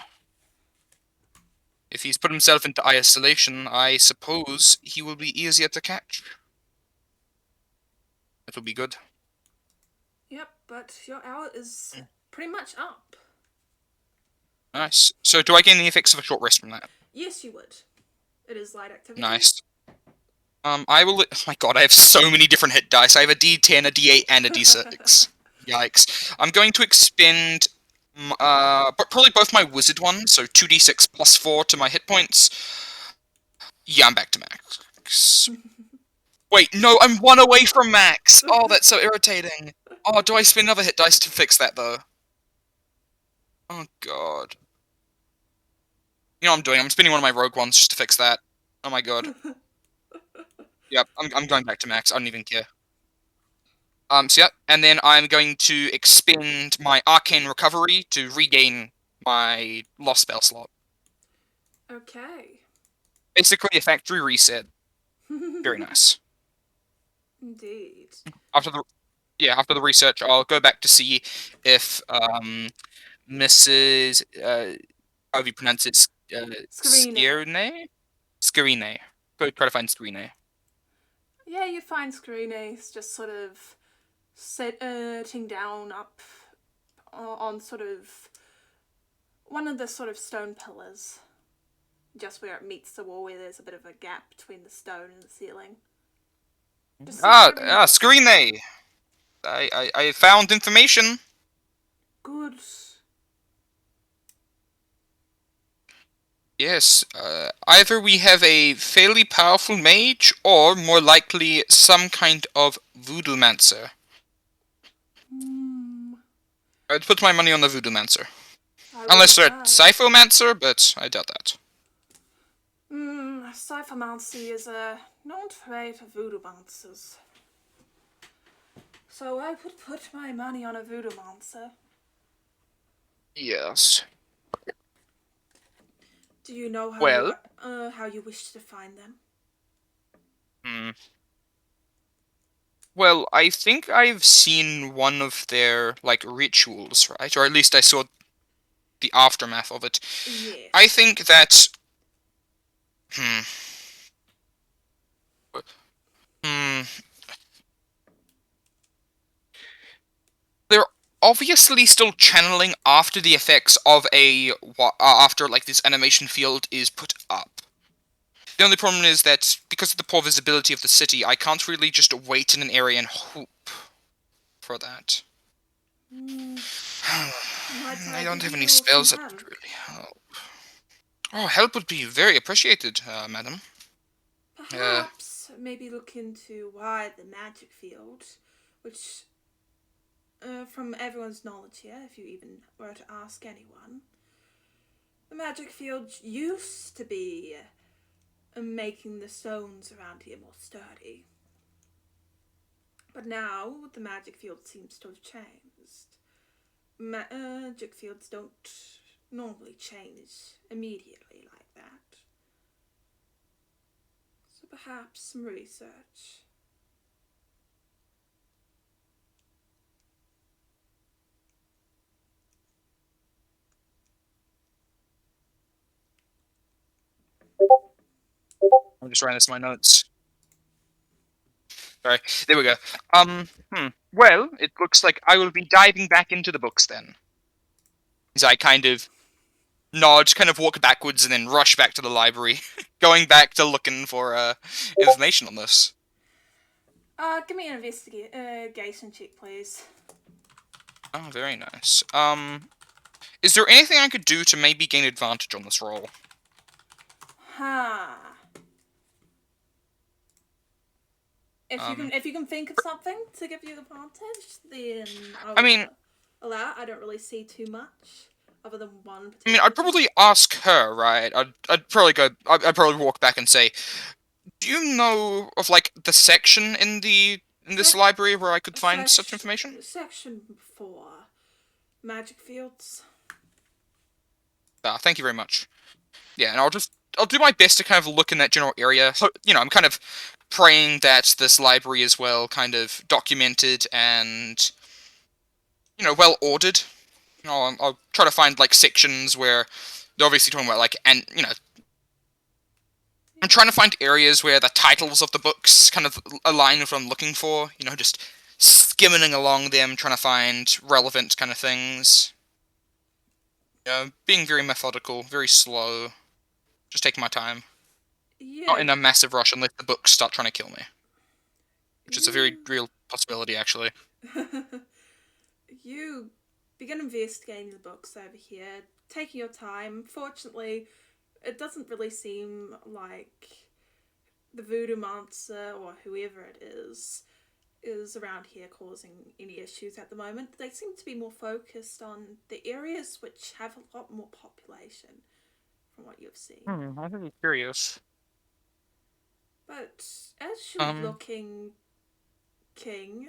if he's put himself into isolation, I suppose he will be easier to catch. That will be good. Yep, but your hour is pretty much up. Nice. So, do I gain the effects of a short rest from that? Yes, you would. It is light activity. Nice. I will. Oh my god, I have so many different hit dice. I have a D10, a D8, and a D6. Yikes. I'm going to expend, probably both my wizard ones, so 2d6 plus 4 to my hit points. Yeah, I'm back to max. Wait, no, I'm 1 away from max! Oh, that's so irritating. Oh, do I spend another hit dice to fix that, though? Oh, god. You know what I'm doing? I'm spending one of my rogue ones just to fix that. Oh my god. Yep, I'm going back to max. I don't even care. So yeah, and then I'm going to expend my Arcane Recovery to regain my lost spell slot. Okay. Basically a factory reset. Very nice. Indeed. After the research, I'll go back to see if Mrs. How do you pronounce it? Scarine. Scarine. Go try to find Scarine. Yeah, you find Scarine just sort of sitting down up on sort of one of the sort of stone pillars, just where it meets the wall, where there's a bit of a gap between the stone and the ceiling. Scarine! I found information. Good. Yes, either we have a fairly powerful mage, or more likely some kind of voodoo-mancer. I'd put my money on the voodoo-mancer. I Unless wouldn't they're know. Syphomancer, but I doubt that. Cyphermancy is known to trade for voodoo monsters. So I would put my money on a voodoo monster. Yes. Do you know how Well, how you wish to find them? hmm. Well, I think I've seen one of their, like, rituals, right? Or at least I saw the aftermath of it. Yes. I think that... Hmm. Hmm. They're obviously still channeling after the effects of after, like, this animation field is put up. The only problem is that, because of the poor visibility of the city, I can't really just wait in an area and hope for that. Might I I don't give have any you some spells that would help? really help. Oh, help would be very appreciated, madam. Perhaps maybe look into why the magic field, which, from everyone's knowledge here, if you even were to ask anyone, the magic field used to be making the stones around here more sturdy. But now the magic field seems to have changed. Magic fields don't normally change immediately like that. So perhaps some research. I'm just writing this in my notes. Sorry, there we go. Well, it looks like I will be diving back into the books then. As I kind of nod, kind of walk backwards, and then rush back to the library, going back to looking for information on this. Give me an investigation check, please. Oh, very nice. Is there anything I could do to maybe gain advantage on this roll? Huh. If you can think of something to give you advantage, then I mean, allow it. I don't really see too much other than one. I mean, I'd probably ask her, right? I'd probably walk back and say, "Do you know of, like, the section in this library where I could find such information?" Section 4, magic fields. Ah, thank you very much. Yeah, and I'll do my best to kind of look in that general area. So, I'm kind of praying that this library is well kind of documented and, well ordered. I'll try to find, like, sections where they're obviously talking about, like, and, I'm trying to find areas where the titles of the books kind of align with what I'm looking for. Just skimming along them, trying to find relevant kind of things. Being very methodical, very slow. Just taking my time. Yeah. Not in a massive rush unless the books start trying to kill me. Which is a very real possibility, actually. You begin investigating the books over here, taking your time. Fortunately, it doesn't really seem like the voodoo monster or whoever it is around here causing any issues at the moment. They seem to be more focused on the areas which have a lot more population from what you've seen. I'm really curious. But as you're looking, King,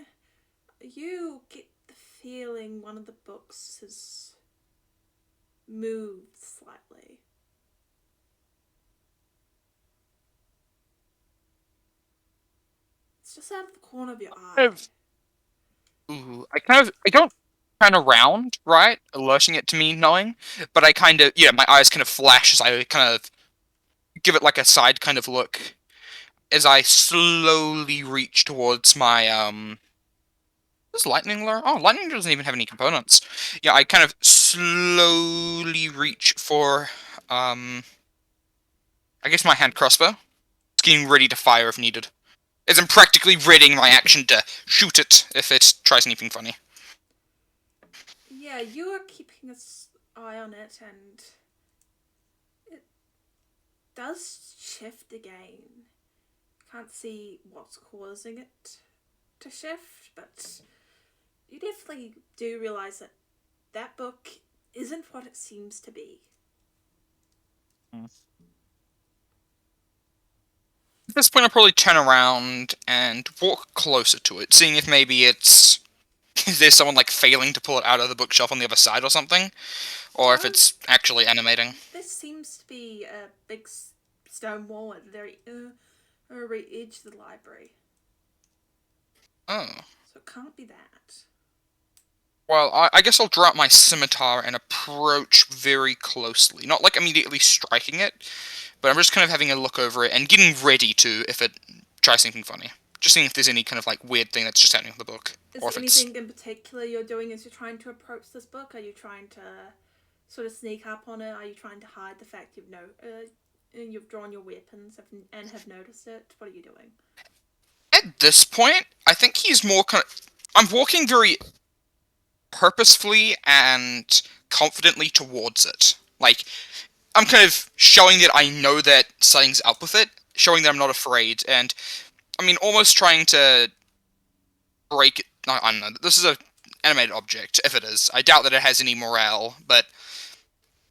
you get the feeling one of the books has moved slightly. It's just out of the corner of your eye. I don't turn around, right, alerting it to me knowing, but I kind of, my eyes kind of flash as I kind of give it like a side kind of look as I slowly reach towards my, does lightning lure? Oh, lightning doesn't even have any components. Yeah, I kind of slowly reach for, I guess my hand crossbow. It's getting ready to fire if needed. As I'm practically readying my action to shoot it if it tries anything funny. Yeah, you are keeping an eye on it, and does shift again. Can't see what's causing it to shift, but you definitely do realize that that book isn't what it seems to be. At this point, I'll probably turn around and walk closer to it, seeing if maybe it's if there's someone like failing to pull it out of the bookshelf on the other side or something, or if it's actually animating. This seems to be a big stone wall at the very edge of the library. Oh. So it can't be that. Well, I guess I'll draw out my scimitar and approach very closely. Not like immediately striking it, but I'm just kind of having a look over it and getting ready to if it tries something funny. Just seeing if there's any kind of like weird thing that's just happening with the book. Is or there if anything in particular you're doing as you're trying to approach this book? Are you trying to sort of sneak up on it? Are you trying to hide the fact you've drawn your weapons and have noticed it? What are you doing? At this point, I think he's more kind of... I'm walking very purposefully and confidently towards it. Like, I'm kind of showing that I know that something's up with it, showing that I'm not afraid, and, I mean, almost trying to break it. I don't know, this is an animated object, if it is. I doubt that it has any morale, but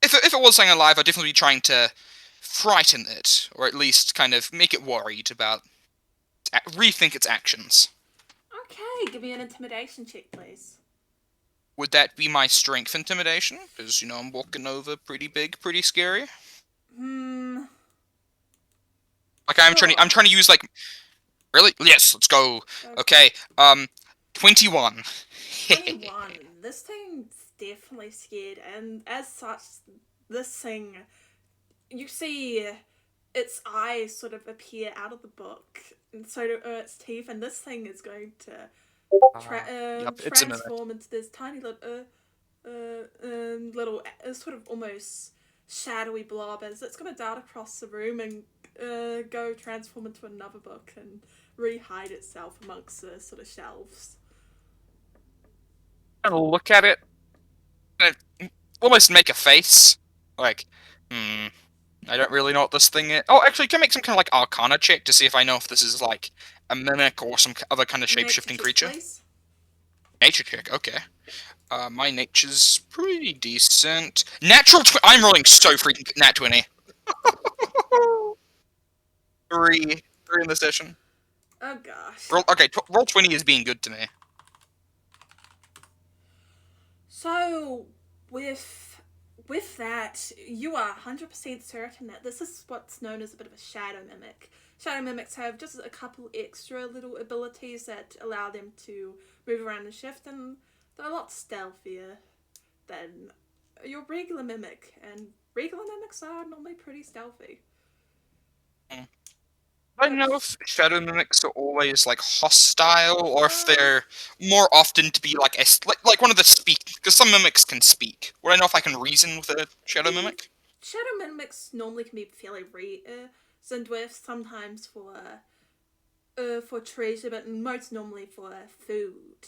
if it was something alive, I'd definitely be trying to frighten it, or at least kind of make it worried about, rethink its actions. Okay, give me an intimidation check, please. Would that be my strength intimidation? Because, you know, I'm walking over pretty big, pretty scary. Hmm. Like, I'm trying to use, like... Really? Yes, let's go. Okay, 21. 21. This thing's definitely scared, and as such, this thing... You see its eyes sort of appear out of the book, and so do its teeth, and this thing is going to transform into this tiny little sort of almost shadowy blob as it's going to dart across the room and go transform into another book and re-hide itself amongst the sort of shelves. I'm gonna look at it and almost make a face. Like, I don't really know what this thing is. Oh, actually, can I make some kind of like Arcana check to see if I know if this is like a mimic or some other kind of shape-shifting creature? Please. Nature check, okay. My nature's pretty decent. Natural I'm rolling so freaking nat 20. Three in the session. Oh gosh. Roll 20 is being good to me. So, with that, you are 100% certain that this is what's known as a bit of a shadow mimic. Shadow mimics have just a couple extra little abilities that allow them to move around and shift, and they're a lot stealthier than your regular mimic, and regular mimics are normally pretty stealthy. I don't know if shadow mimics are always like hostile, or if they're more often to be like like one of the because some mimics can speak. Would I know if I can reason with a shadow mimic? Shadow mimics normally can be fairly reasoned with, sometimes for treasure, but most normally for food.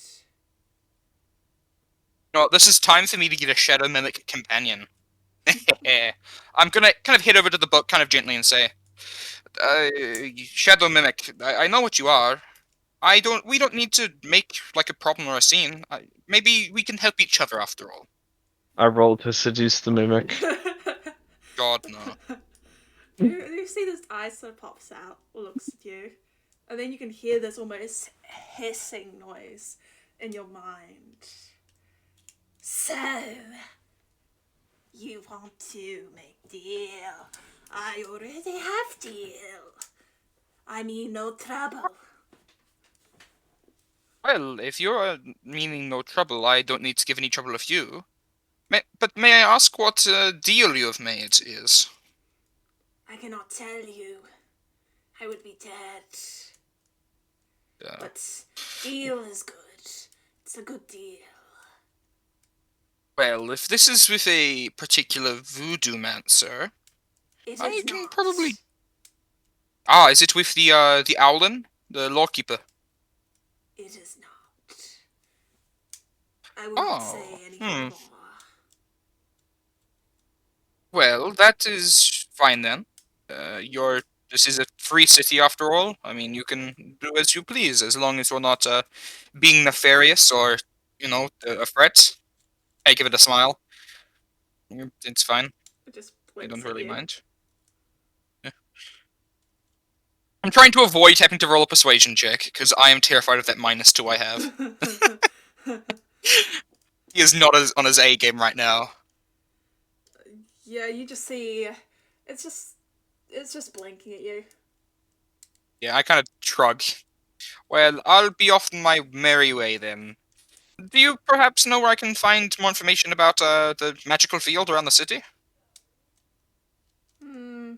No, this is time for me to get a shadow mimic companion. I'm gonna kind of head over to the book kind of gently and say, Shadow Mimic, I know what you are. We don't need to make like a problem or a scene. Maybe we can help each other after all. I rolled to seduce the mimic. God, no. You see this eye sort of pops out, looks at you, and then you can hear this almost hissing noise in your mind. So, you want to make deal? I already have deal. I mean, no trouble. Well, if you're meaning no trouble, I don't need to give any trouble of you. But may I ask what deal you have made is? I cannot tell you. I would be dead. But deal is good. It's a good deal. Well, if this is with a particular voodoo mancer, I can not. probably... is it with the Owlin? The lawkeeper? It is not. I wouldn't say anything more. Well, that is fine then. This is a free city after all. I mean, you can do as you please as long as you're not being nefarious or a threat. I give it a smile. It's fine. It just I don't blinks at really you. mind. Yeah. I'm trying to avoid having to roll a persuasion check because I am terrified of that -2 I have. He is not on his A game right now. Yeah, you just see it's just blinking at you. Yeah, I kind of shrug. Well, I'll be off on my merry way then. Do you perhaps know where I can find more information about the magical field around the city? Hmm.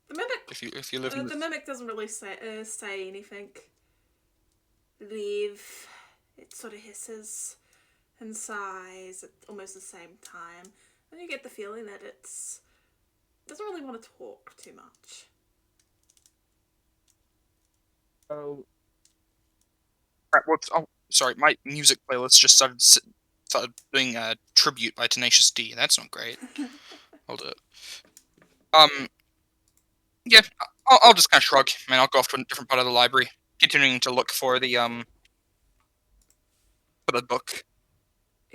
The mimic. If you live in The mimic doesn't really say anything. I believe it sort of hisses and sighs at almost the same time, and you get the feeling that it doesn't really want to talk too much. Oh, crap, whoops. Oh, sorry, my music playlist just started doing a tribute by Tenacious D. That's not great. Hold up. Yeah, I'll just kind of shrug, and I'll go off to a different part of the library, continuing to look for the book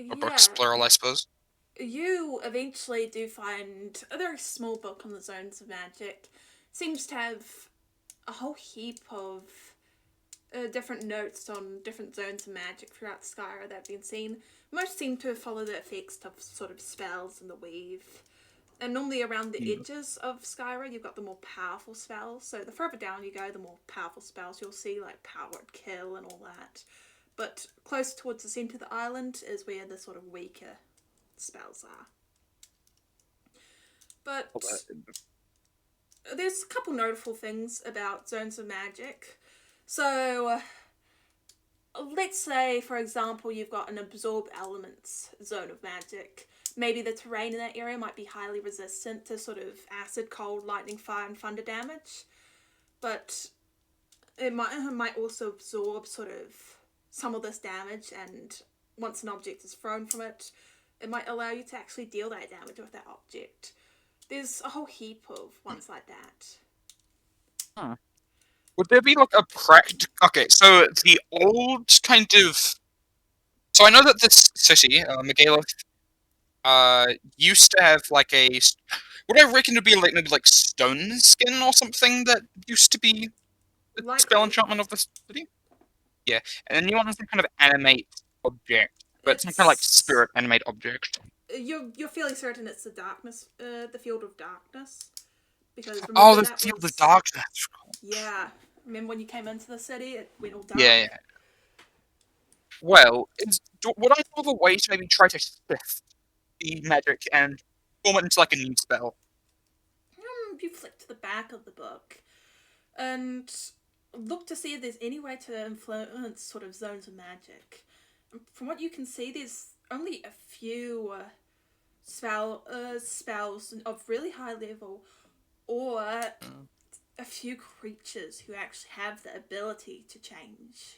or books Yeah, plural, I suppose. you eventually do find a very small book on the zones of magic. Seems to have a whole heap of different notes on different zones of magic throughout Skyra that have been seen. Most seem to follow the effects of sort of spells and the weave. And normally around the edges of Skyra, you've got the more powerful spells. So the further down you go, the more powerful spells you'll see, like Powered Kill and all that. But close towards the centre of the island is where the sort of weaker spells are. But there's a couple notable things about zones of magic. So let's say, for example, you've got an absorb elements zone of magic. Maybe the terrain in that area might be highly resistant to sort of acid, cold, lightning, fire, and thunder damage. But it might also absorb sort of some of this damage, and once an object is thrown from it, it might allow you to actually deal that damage with that object. There's a whole heap of ones like that. Huh. Would there be like a Okay, so the old kind of. So I know that this city, Megalith, used to have like a. What I reckon to be like maybe like stone skin or something that used to be the spell Likely. enchantment of the city. Yeah, and then you want some kind of animate object, but some kind of like It's spirit animate object. you're fairly certain it's the darkness, the field of darkness, because Oh, remember the that field of was darkness. yeah. Remember when you came into the city, it went all dark. Yeah, yeah. Well, would I know of a way to maybe try to shift the magic and form it into like a new spell? You flick to the back of the book and look to see if there's any way to influence sort of zones of magic. And from what you can see, there's only a few spells of really high level, or a few creatures who actually have the ability to change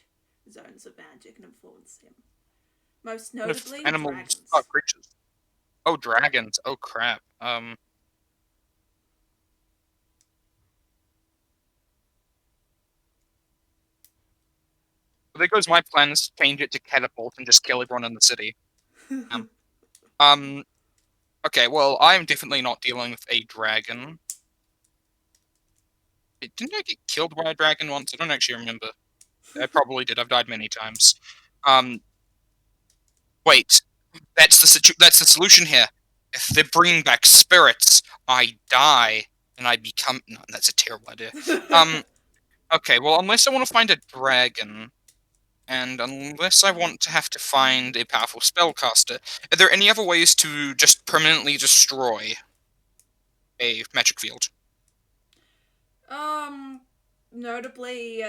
zones of magic and influence them. Most Kind of notably, animals, oh, dragons. creatures. Oh, dragons. Oh, crap. There goes my plans. Change it to catapult and just kill everyone in the city. Um, um. Okay. Well, I'm definitely not dealing with a dragon. Didn't I get killed by a dragon once? I don't actually remember. I probably did. I've died many times. Um. Wait. That's the solution here. If they're bringing back spirits, I die and I become. No, that's a terrible idea. Um. Okay. Well, unless I want to find a dragon. And unless I want to have to find a powerful spellcaster, are there any other ways to just permanently destroy a magic field? Notably,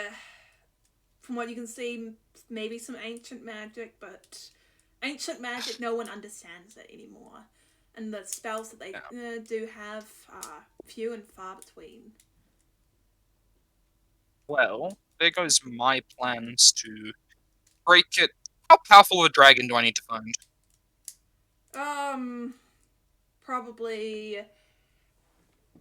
from what you can see, maybe some ancient magic, but ancient magic, no one understands it anymore. And the spells that they do have are few and far between. Well, there goes my plans to break it. How powerful of a dragon do I need to find? Um, Probably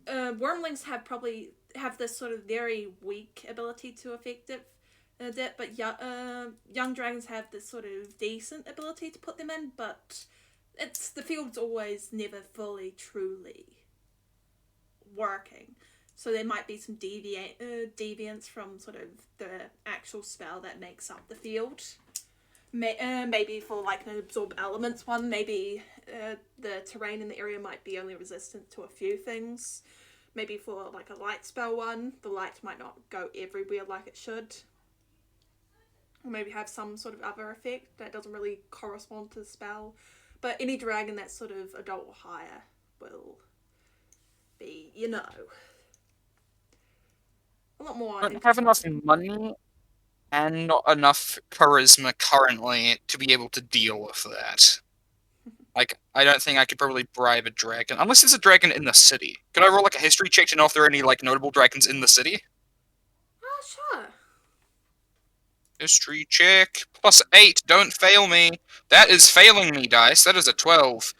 wormlings have this sort of very weak ability to affect it, but young dragons have this sort of decent ability to put them in. But the field's always never fully truly working. So there might be some deviance from sort of the actual spell that makes up the field. Maybe for like an absorb elements one, maybe the terrain in the area might be only resistant to a few things. Maybe for like a light spell one, the light might not go everywhere like it should. Or maybe have some sort of other effect that doesn't really correspond to the spell. But any dragon that's sort of adult or higher will be, a lot more. I don't have enough money and not enough charisma currently to be able to deal with that. Like, I don't think I could probably bribe a dragon. Unless there's a dragon in the city. Could I roll, like, a history check to know if there are any, like, notable dragons in the city? Sure. History check. +8. Don't fail me. That is failing me, dice. That is a 12.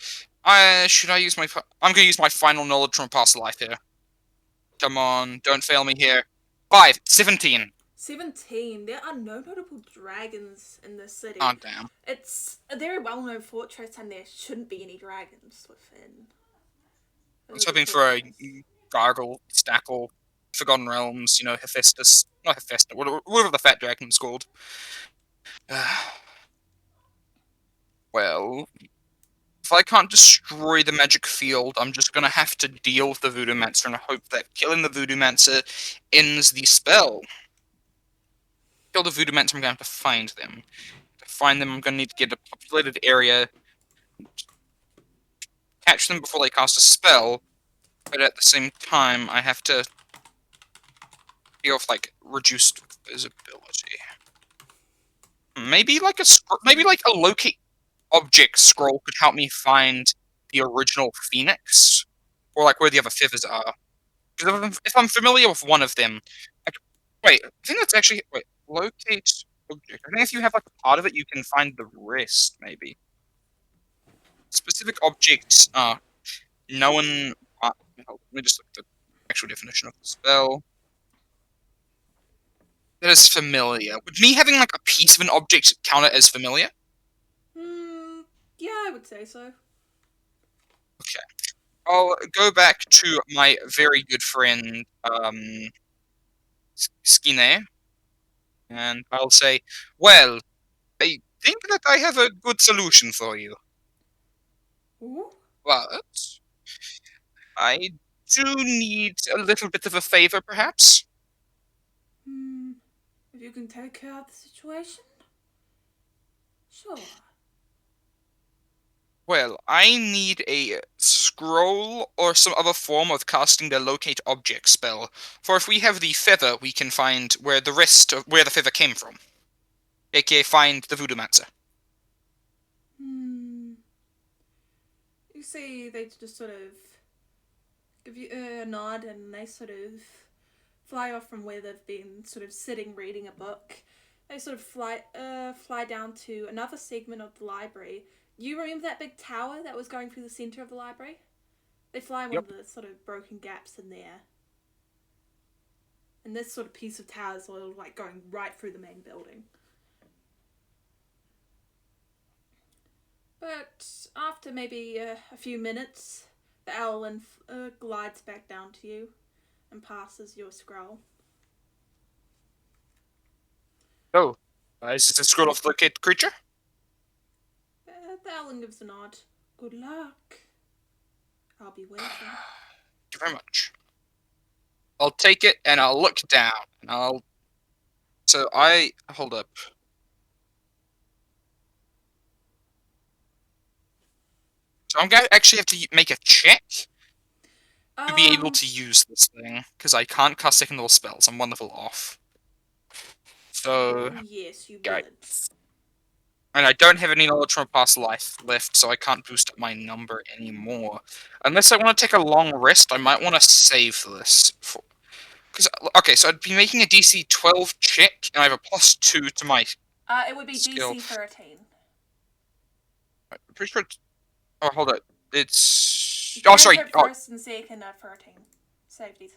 Should I use my... I'm gonna use my final knowledge from past life here. Come on. Don't fail me here. 5. 17. 17. There are no notable dragons in this city. Oh, damn. It's a very well-known fortress, and there shouldn't be any dragons within. I was hoping for a Gargle, Stackle, Forgotten Realms, Hephaestus. Not Hephaestus, whatever the fat dragon's called. Well, if I can't destroy the magic field, I'm just gonna have to deal with the Voodoomancer and hope that killing the Voodoomancer ends the spell. Kill the Voodoomancer, I'm gonna have to find them. To find them, I'm gonna need to get a populated area, catch them before they cast a spell, but at the same time, I have to deal with, like, reduced visibility. Maybe like a locate object scroll could help me find the original Phoenix, or like where the other feathers are. Because if I'm familiar with one of them, wait, I think that's actually locate object. I think if you have like a part of it, you can find the rest. Maybe specific objects. No one. Let me just look at the actual definition of the spell. That is familiar. Would me having like a piece of an object count it as familiar? Yeah, I would say so. Okay. I'll go back to my very good friend, Skine, and I'll say, well, I think that I have a good solution for you. Ooh. But I do need a little bit of a favor, perhaps? If you can take care of the situation? Sure. Well, I need a scroll or some other form of casting the locate object spell. For if we have the feather, we can find where the feather came from. aka find the Voodoomancer. You see, they just sort of give you a nod, and they sort of fly off from where they've been sort of sitting reading a book. They sort of fly down to another segment of the library. You remember that big tower that was going through the center of the library? They fly in one of the sort of broken gaps in there. And this sort of piece of tower is sort of like going right through the main building. But after maybe a few minutes, the owl glides back down to you and passes your scroll. Oh, is it a scroll of locate creature? The owl gives a nod. Good luck. I'll be waiting. Thank you very much. I'll take it and I'll look down. And hold up. So I'm gonna actually have to make a check to be able to use this thing, because I can't cast second level spells. I'm one level off. So yes, you would. would. And I don't have any knowledge from a past life left, so I can't boost up my number anymore. Unless I want to take a long rest, I might want to save this. Okay, so I'd be making a DC 12 check, and I have a +2 to my It would be skill. DC 13. I'm pretty sure it's... Oh, hold it. It's... You Oh, sorry. First and second at 13. Save DC.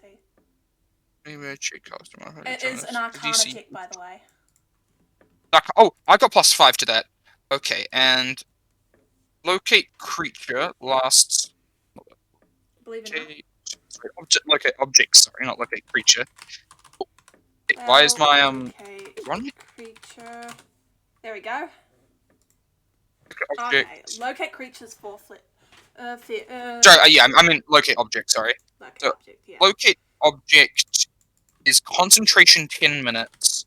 Maybe check customer. It is an Arcana check, by the way. Oh, I got +5 to that. Okay, and locate creature lasts. Believe it or not. Locate object. Sorry, not locate creature. Well, Why is my locate run? creature. There we go. Object. Okay, locate creatures for flip. Sorry, yeah, I mean locate object. Sorry. Locate So, object. Yeah. locate object is concentration 10 minutes.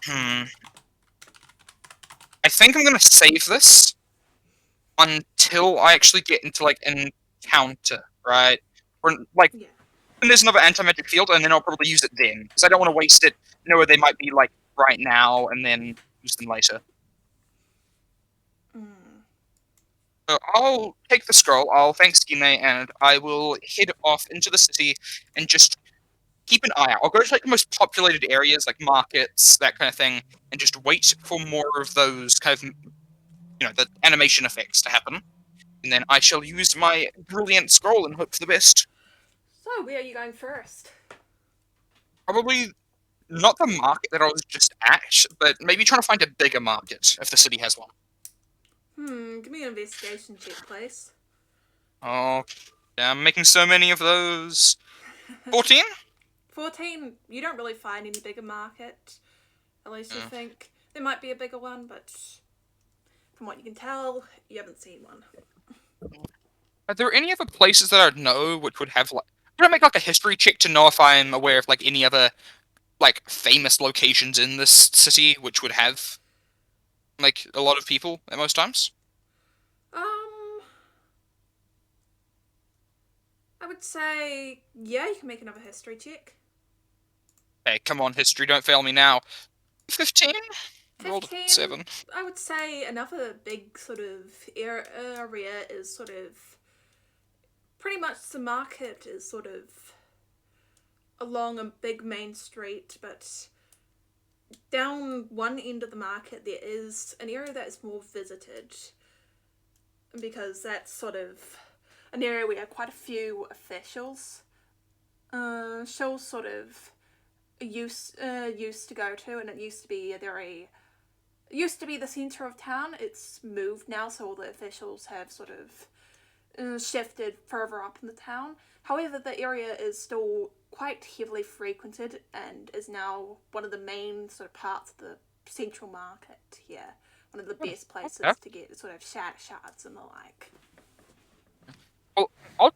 I think I'm gonna save this until I actually get into like encounter, right? Or like Yeah. when there's another anti-magic field, and then I'll probably use it then because I don't want to waste it. You know where they might be like right now, and then use them later. So I'll take the scroll. I'll thank Skine, and I will head off into the city and just keep an eye out. I'll go to like the most populated areas, like markets, that kind of thing, and just wait for more of those kind of, the animation effects to happen. And then I shall use my brilliant scroll and hope for the best. So, where are you going first? Probably not the market that I was just at, but maybe trying to find a bigger market if the city has one. Give me an investigation check, please. Oh, yeah, I'm making so many of those. 14? 14, you don't really find any bigger market. At least you think there might be a bigger one, but from what you can tell, you haven't seen one. Are there any other places that I know which would have like? Could I make like a history check to know if I'm aware of like any other like famous locations in this city which would have like a lot of people at most times? I would say, yeah, you can make another history check. Hey, come on, history, don't fail me now. 15? Rolled a 15, 7. I would say another big sort of area is sort of pretty much the market is sort of along a big main street, but down one end of the market there is an area that is more visited because that's sort of an area where quite a few officials sort of used to go to, and it used to be the center of town. It's moved now, so all the officials have sort of shifted further up in the town. However, the area is still quite heavily frequented and is now one of the main sort of parts of the central market here. One of the best places to get sort of shards and the like. Well, I'll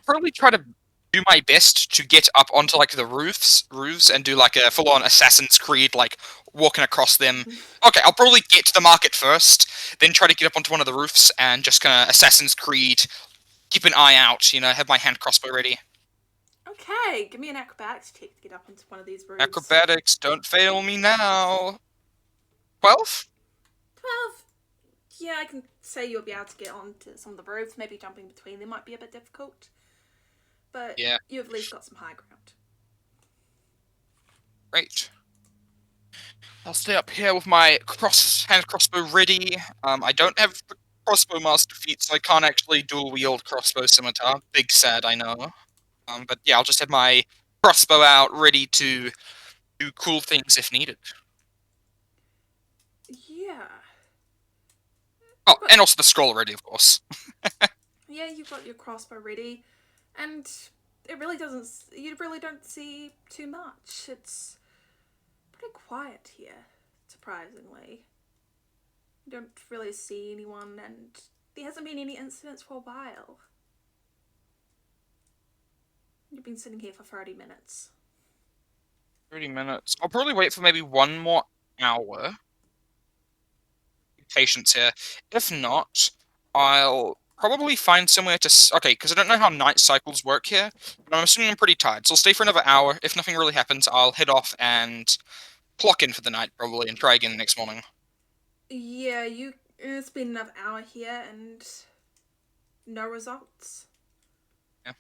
probably try to do my best to get up onto like the roofs and do like a full-on Assassin's Creed, like walking across them. Okay, I'll probably get to the market first, then try to get up onto one of the roofs and just kind of Assassin's Creed, keep an eye out, have my hand crossbow ready. Okay, give me an acrobatics check to get up onto one of these roofs. Acrobatics, don't fail me now. 12? 12. Yeah, I can say you'll be able to get onto some of the roofs. Maybe jumping between them might be a bit difficult. But yeah, you've at least got some high ground. Great. I'll stay up here with my hand crossbow ready. I don't have the crossbow master feat, so I can't actually dual wield crossbow scimitar. Big sad, I know. But yeah, I'll just have my crossbow out, ready to do cool things if needed. Yeah. Oh, and also the scroll ready, of course. Yeah, you've got your crossbow ready, and you really don't see too much. It's pretty quiet here, surprisingly. You don't really see anyone, and there hasn't been any incidents for a while. You've been sitting here for 30 minutes. 30 minutes. I'll probably wait for maybe 1 more hour. Patience here. If not, I'll probably find somewhere to... Okay, because I don't know how night cycles work here, but I'm assuming I'm pretty tired, so I'll stay for another hour. If nothing really happens, I'll head off and clock in for the night, probably, and try again the next morning. Yeah, it's been another hour here, and no results. Yeah.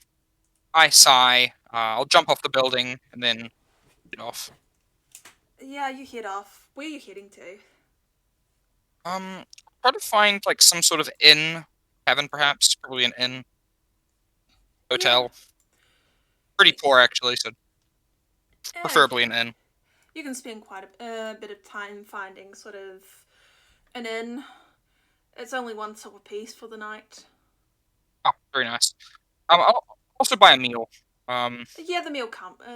I sigh. I'll jump off the building, and then get off. Yeah, you head off. Where are you heading to? Try to find, some sort of inn. Cabin, perhaps. Probably an inn. Hotel. pretty poor actually, so preferably Okay. an inn. You can spend quite a bit of time finding sort of an inn. It's only one silver piece for the night. Oh, very nice. I'll also buy a meal. Yeah, the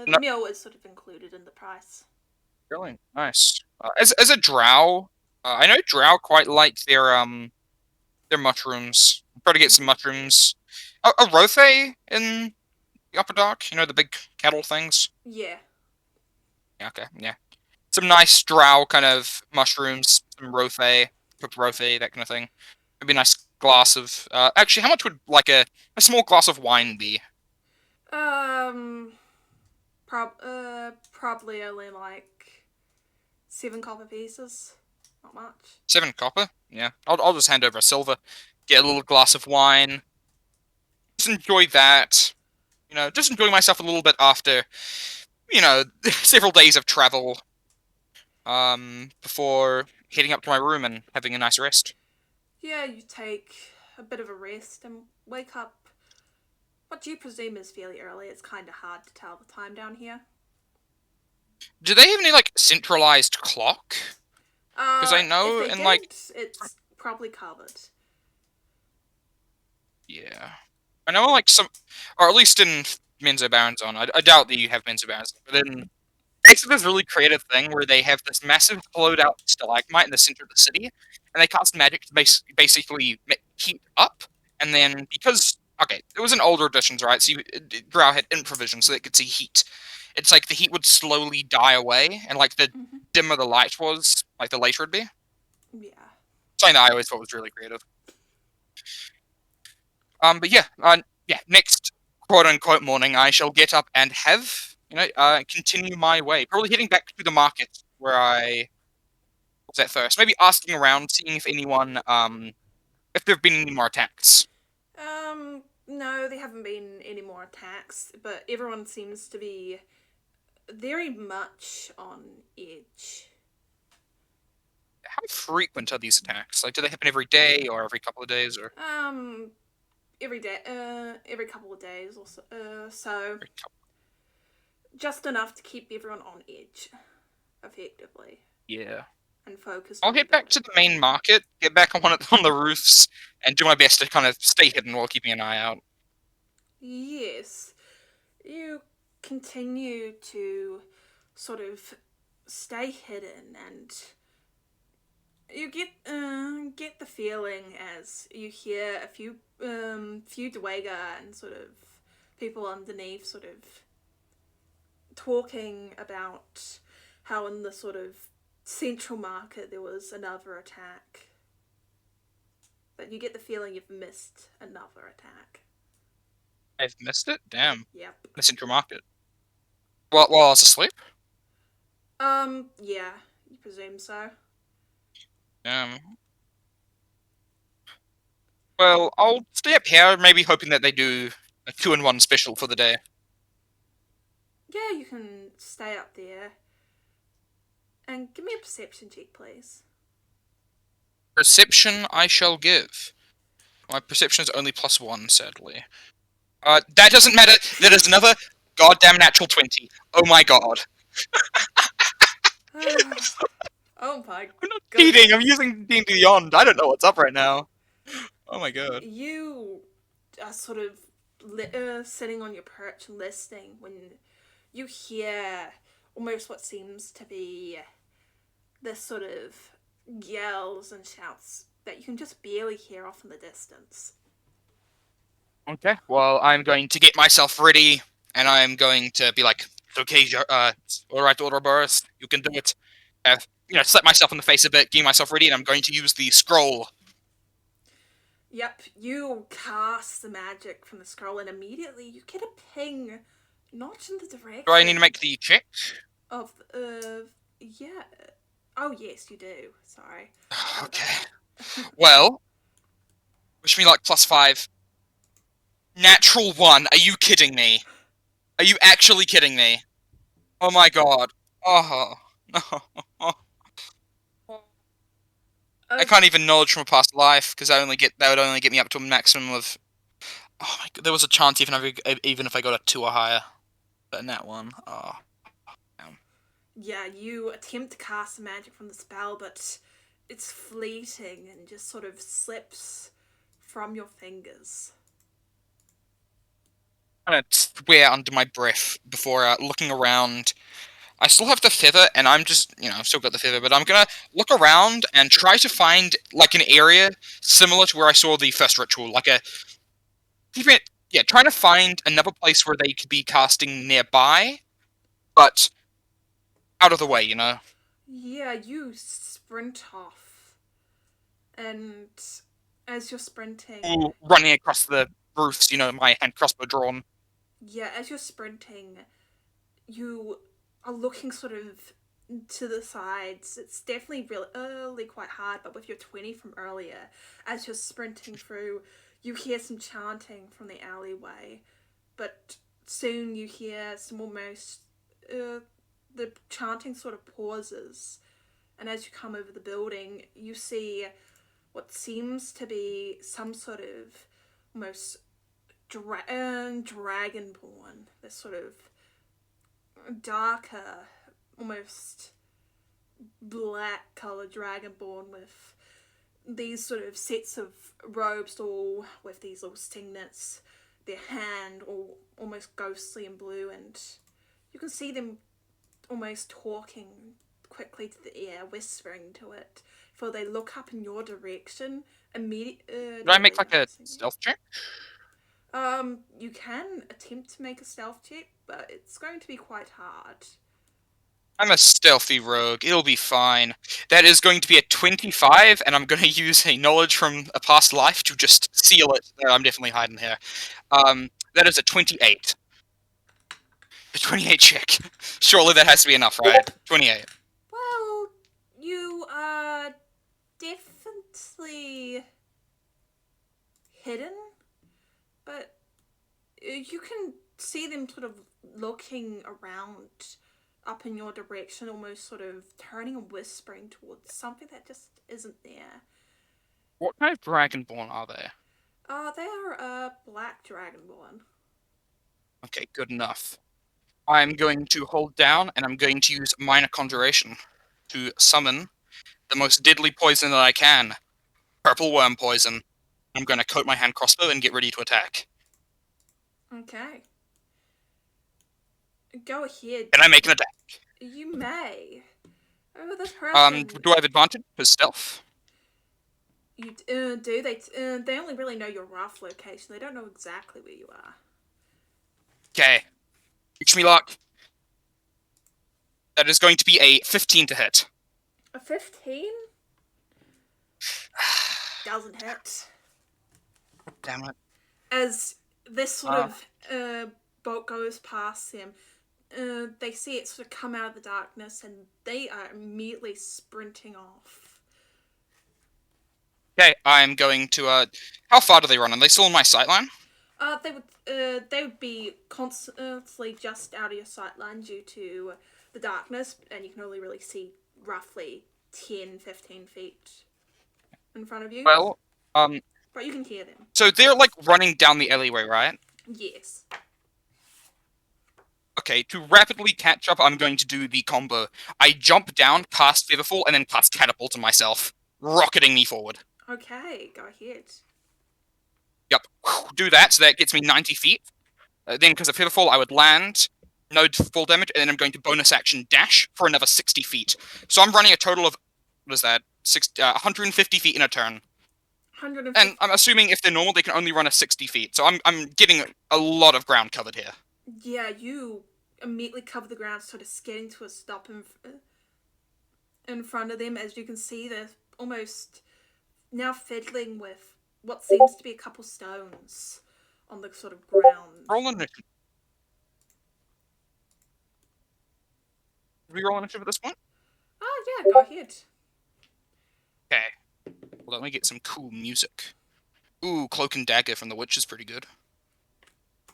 No, meal is sort of included in the price. really nice. As a drow, I know drow quite like their mushrooms. Try to get some mushrooms. A rothe in the upper dark. You know the big kettle things. Yeah. Yeah, okay, yeah. Some nice drow kind of mushrooms, some rothe, cooked rothe, that kind of thing. Maybe a nice glass of. Actually, how much would like a small glass of wine be? Um, probably only like 7 copper pieces. Not much. 7 copper. Yeah, I'll just hand over a silver. Get a little glass of wine. Just enjoy that. You know, just enjoy myself a little bit after, several days of travel. Before heading up to my room and having a nice rest. Yeah, you take a bit of a rest and wake up. What you presume is fairly early. It's kind of hard to tell the time down here. Do they have any like centralized clock? Because I If know they in like did, it's probably covered. yeah, I know like some, or at least in Menzo Baronzon. I doubt that you have Menzo Baronzon, but then basically this really creative thing where they have this massive hollowed out stalagmite in the center of the city, and they cast magic to basically heat up, and then because okay, it was in older editions, right? So Drow had infravision, so they could see heat. It's like the heat would slowly die away, and like the Mm-hmm. dimmer the light was, like the later it'd be. Yeah. Something that I always thought was really creative. But yeah, next quote unquote morning, I shall get up and have continue my way. Probably heading back to the market where I was at first. Maybe asking around, seeing if anyone, if there've been any more attacks. No, there haven't been any more attacks, but everyone seems to be very much on edge. How frequent are these attacks? Like, do they happen every day or every couple of days or Every day, every couple of days or so. So every couple? just enough to keep everyone on edge, effectively, Yeah. and focused I'll on the head back to building. the main market, get back on on the roofs, and do my best to kind of stay hidden while keeping an eye out. Yes, you continue to sort of stay hidden, and you get the feeling as you hear a few Dwayga and sort of people underneath sort of talking about how in the sort of central market there was another attack. But you get the feeling you've missed another attack. I've missed it? Damn. Yep. The central market. While I was asleep? Yeah, you presume so. Um, well, I'll stay up here, maybe hoping that they do a 2-in-1 special for the day. Yeah, you can stay up there. And give me a perception check, please. Perception I shall give. My perception is only +1, sadly. That doesn't matter. That is another goddamn natural 20. Oh my god. Oh my I'm not goodness. cheating. I'm using D&D Beyond. I don't know what's up right now. Oh my god. You are sort of sitting on your perch listening when you hear almost what seems to be this sort of yells and shouts that you can just barely hear off in the distance. Okay. Well, I'm going to get myself ready, and I'm going to be like, okay, alright, Ouroboros, you can do it. Slap myself in the face a bit, getting myself ready, and I'm going to use the scroll. Yep, you cast the magic from the scroll, and immediately you get a ping, not in the direction. Do I need to make the check? Of yeah. Oh yes, you do. Sorry. Okay. Well, wish me luck +5. Natural 1. Are you kidding me? Are you actually kidding me? Oh my god. Oh. No. I can't even knowledge from a past life because that would only get me up to a maximum of. Oh my god, there was a chance even if I got a 2 or higher. But in that one, Yeah, you attempt to cast magic from the spell, but it's fleeting and just sort of slips from your fingers. kind of swear under my breath before looking around. I still have the feather, and I'm just, I've still got the feather, but I'm gonna look around and try to find, like, an area similar to where I saw the first ritual, like trying to find another place where they could be casting nearby, but out of the way, Yeah, you sprint off, and as you're sprinting, Ooh, running across the roofs, my hand crossbow drawn. yeah, as you're sprinting, you are looking sort of to the sides. It's definitely really quite hard, but with your 20 from earlier, as you're sprinting through, you hear some chanting from the alleyway, but soon you hear some almost. The chanting sort of pauses, and as you come over the building, you see what seems to be some sort of almost dragonborn. This sort of darker, almost black colored dragonborn with these sort of sets of robes, all with these little signets. Their hand all almost ghostly and blue, and you can see them almost talking quickly to the air, whispering to it. For they look up in your direction immediately. Did I make, like, a stealth check? You can attempt to make a stealth check, but it's going to be quite hard. I'm a stealthy rogue. It'll be fine. That is going to be a 25, and I'm going to use a knowledge from a past life to just seal it. I'm definitely hiding here. That is a 28. A 28 check. Surely that has to be enough, right? 28. Well, you are definitely hidden, but you can see them sort of looking around up in your direction, almost sort of turning and whispering towards something that just isn't there. What kind of dragonborn are they? They are a black dragonborn. Okay, good enough. I'm going to hold down, and I'm going to use Minor Conjuration to summon the most deadly poison that I can. Purple worm poison. I'm going to coat my hand crossbow and get ready to attack. Okay. Go ahead. Can I make an attack? You may. Oh, this person. Do I have advantage for stealth? You do. They only really know your rough location. They don't know exactly where you are. Okay. Wish me luck. That is going to be a 15 to hit. A 15? Doesn't hit. Damn it. As this sort of boat goes past them, they see it sort of come out of the darkness, and they are immediately sprinting off. Okay, I'm going to, how far do they run? Are they still in my sightline? They would be constantly just out of your sightline due to the darkness, and you can only really see roughly 10, 15 feet in front of you. Well, but you can hear them. So they're, like, running down the alleyway, right? Yes. Okay, to rapidly catch up, I'm going to do the combo. I jump down, cast Featherfall, and then cast Catapult on myself, rocketing me forward. Okay, go ahead. Yep, do that, so that gets me 90 feet. Then, because of Featherfall, I would land, no full damage, and then I'm going to bonus action dash for another 60 feet. So I'm running a total of, what is that, 150 feet in a turn. 150. And I'm assuming if they're normal, they can only run a 60 feet. So I'm getting a lot of ground covered here. Yeah, you immediately cover the ground, sort of getting to a stop in front of them. As you can see, they're almost now fiddling with what seems to be a couple stones on the sort of ground. Roll initiative. Did we roll initiative at this point? Oh, yeah, go ahead. Okay. Well, let me get some cool music. Ooh, Cloak and Dagger from The Witch is pretty good.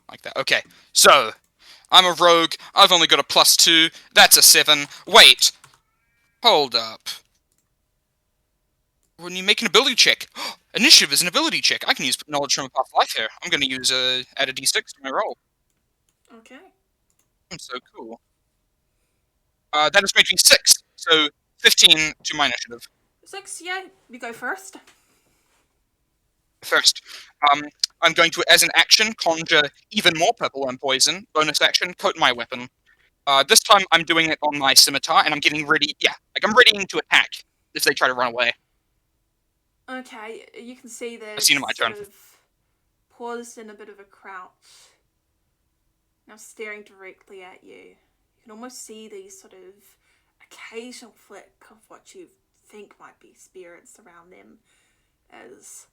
Like that. Okay, so, I'm a rogue. I've only got a +2. That's a 7. Wait! Hold up. When you make an ability check, initiative is an ability check. I can use knowledge from a past life here. I'm going to use add a d6 to my roll. Okay. So cool. That is going to be 6, so 15 to my initiative. 6, yeah, you go first. First, I'm going to, as an action, conjure even more purple worm poison. Bonus action, coat my weapon. This time I'm doing it on my scimitar, and I'm getting ready. Yeah, like I'm readying to attack if they try to run away. Okay, you can see that I've seen it's my sort turn. of paused in a bit of a crouch. Now staring directly at you. You can almost see these sort of occasional flick of what you think might be spirits around them as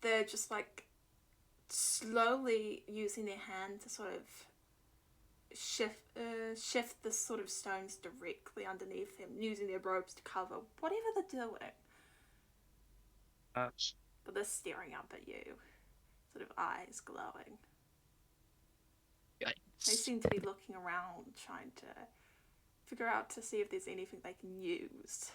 they're just like slowly using their hand to sort of shift the sort of stones directly underneath them, using their robes to cover whatever they're doing. But they're staring up at you, sort of eyes glowing. They seem to be looking around, trying to figure out to see if there's anything they can use.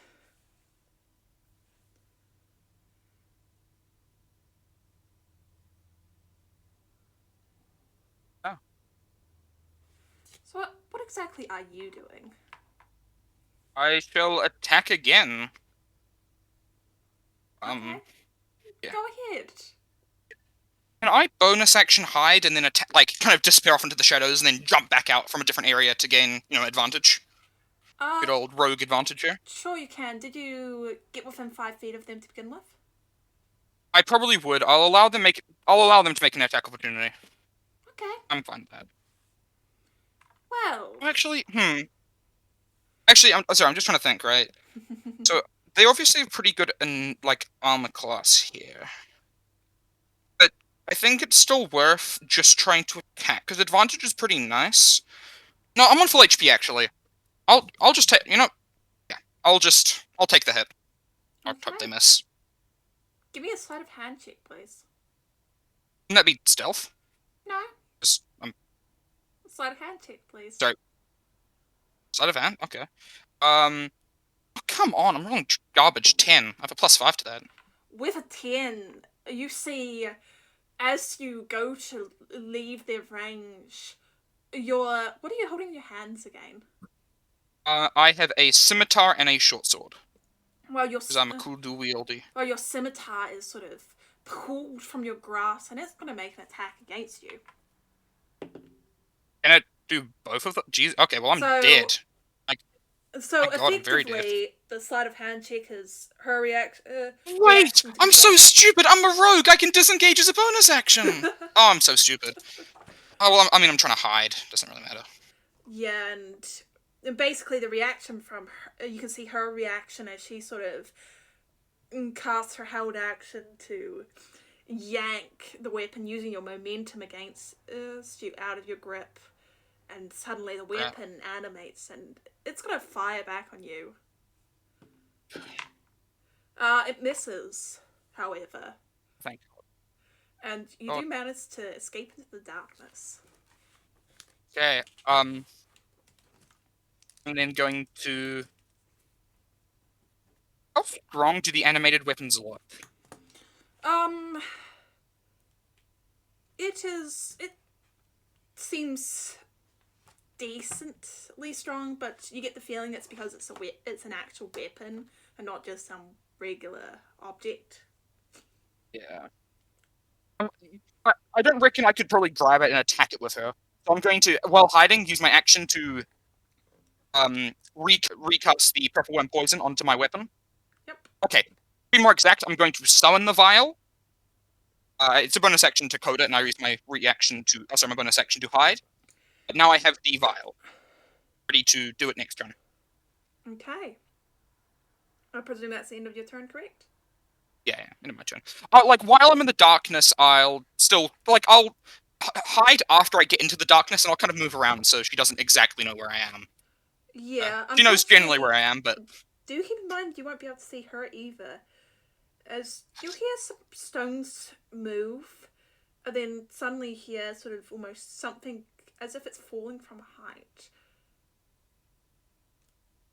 Oh. So what exactly are you doing? I shall attack again. Okay. Yeah. Go ahead. Can I bonus action hide and then attack, like kind of disappear off into the shadows and then jump back out from a different area to gain, advantage? Good old rogue advantage here. Sure you can. Did you get within 5 feet of them to begin with? I probably would. I'll allow them to make an attack opportunity. Okay. I'm fine with that. Well. Actually, Actually, I'm sorry. I'm just trying to think. Right. So they obviously have pretty good in like armor class here, but I think it's still worth just trying to attack because advantage is pretty nice. No, I'm on full HP actually. I'll just take. Yeah. I'll take the hit. I hope they miss. Give me a sleight of hand check, please. Wouldn't that be stealth? No. Just, Sleight of hand check, please. sorry. Sleight of hand? Okay. Oh, come on, I'm rolling garbage 10. I have a +5 to that. With a 10, you see, as you go to leave their range, what are you holding in your hands again? I have a scimitar and a short sword. Well, Because I'm a cool dual-wieldy. Well, your scimitar is sort of pulled from your grasp, and it's going to make an attack against you. Can it do both of them? Jeez. Okay, well, I'm dead. So God, effectively, the sleight of hand check is her reaction. Wait! I'm so stupid! I'm a rogue! I can disengage as a bonus action! Oh, I'm so stupid. Oh, well, I'm trying to hide. Doesn't really matter. Yeah, and basically the reaction from her, you can see her reaction as she sort of casts her held action to yank the weapon using your momentum against you out of your grip. And suddenly the weapon animates and it's going to fire back on you. It misses, however. Thank God. And you do manage to escape into the darkness. Okay, I'm then going to... How strong do the animated weapons look? It seems decently strong, but you get the feeling it's because it's an actual weapon and not just some regular object. Yeah. I don't reckon I could probably grab it and attack it with her. So I'm going to, while hiding, use my action to recast the purple worm poison onto my weapon. Yep. Okay. To be more exact, I'm going to summon the vial. It's a bonus action to code it, and I use my my bonus action to hide. But now I have the vial. Ready to do it next turn. Okay. I presume that's the end of your turn, correct? Yeah, end of my turn. While I'm in the darkness, I'll hide after I get into the darkness, and I'll kind of move around so she doesn't exactly know where I am. Yeah. She knows generally where I am, but... Do keep in mind you won't be able to see her either. As you'll hear some stones move, and then suddenly hear sort of almost something as if it's falling from a height.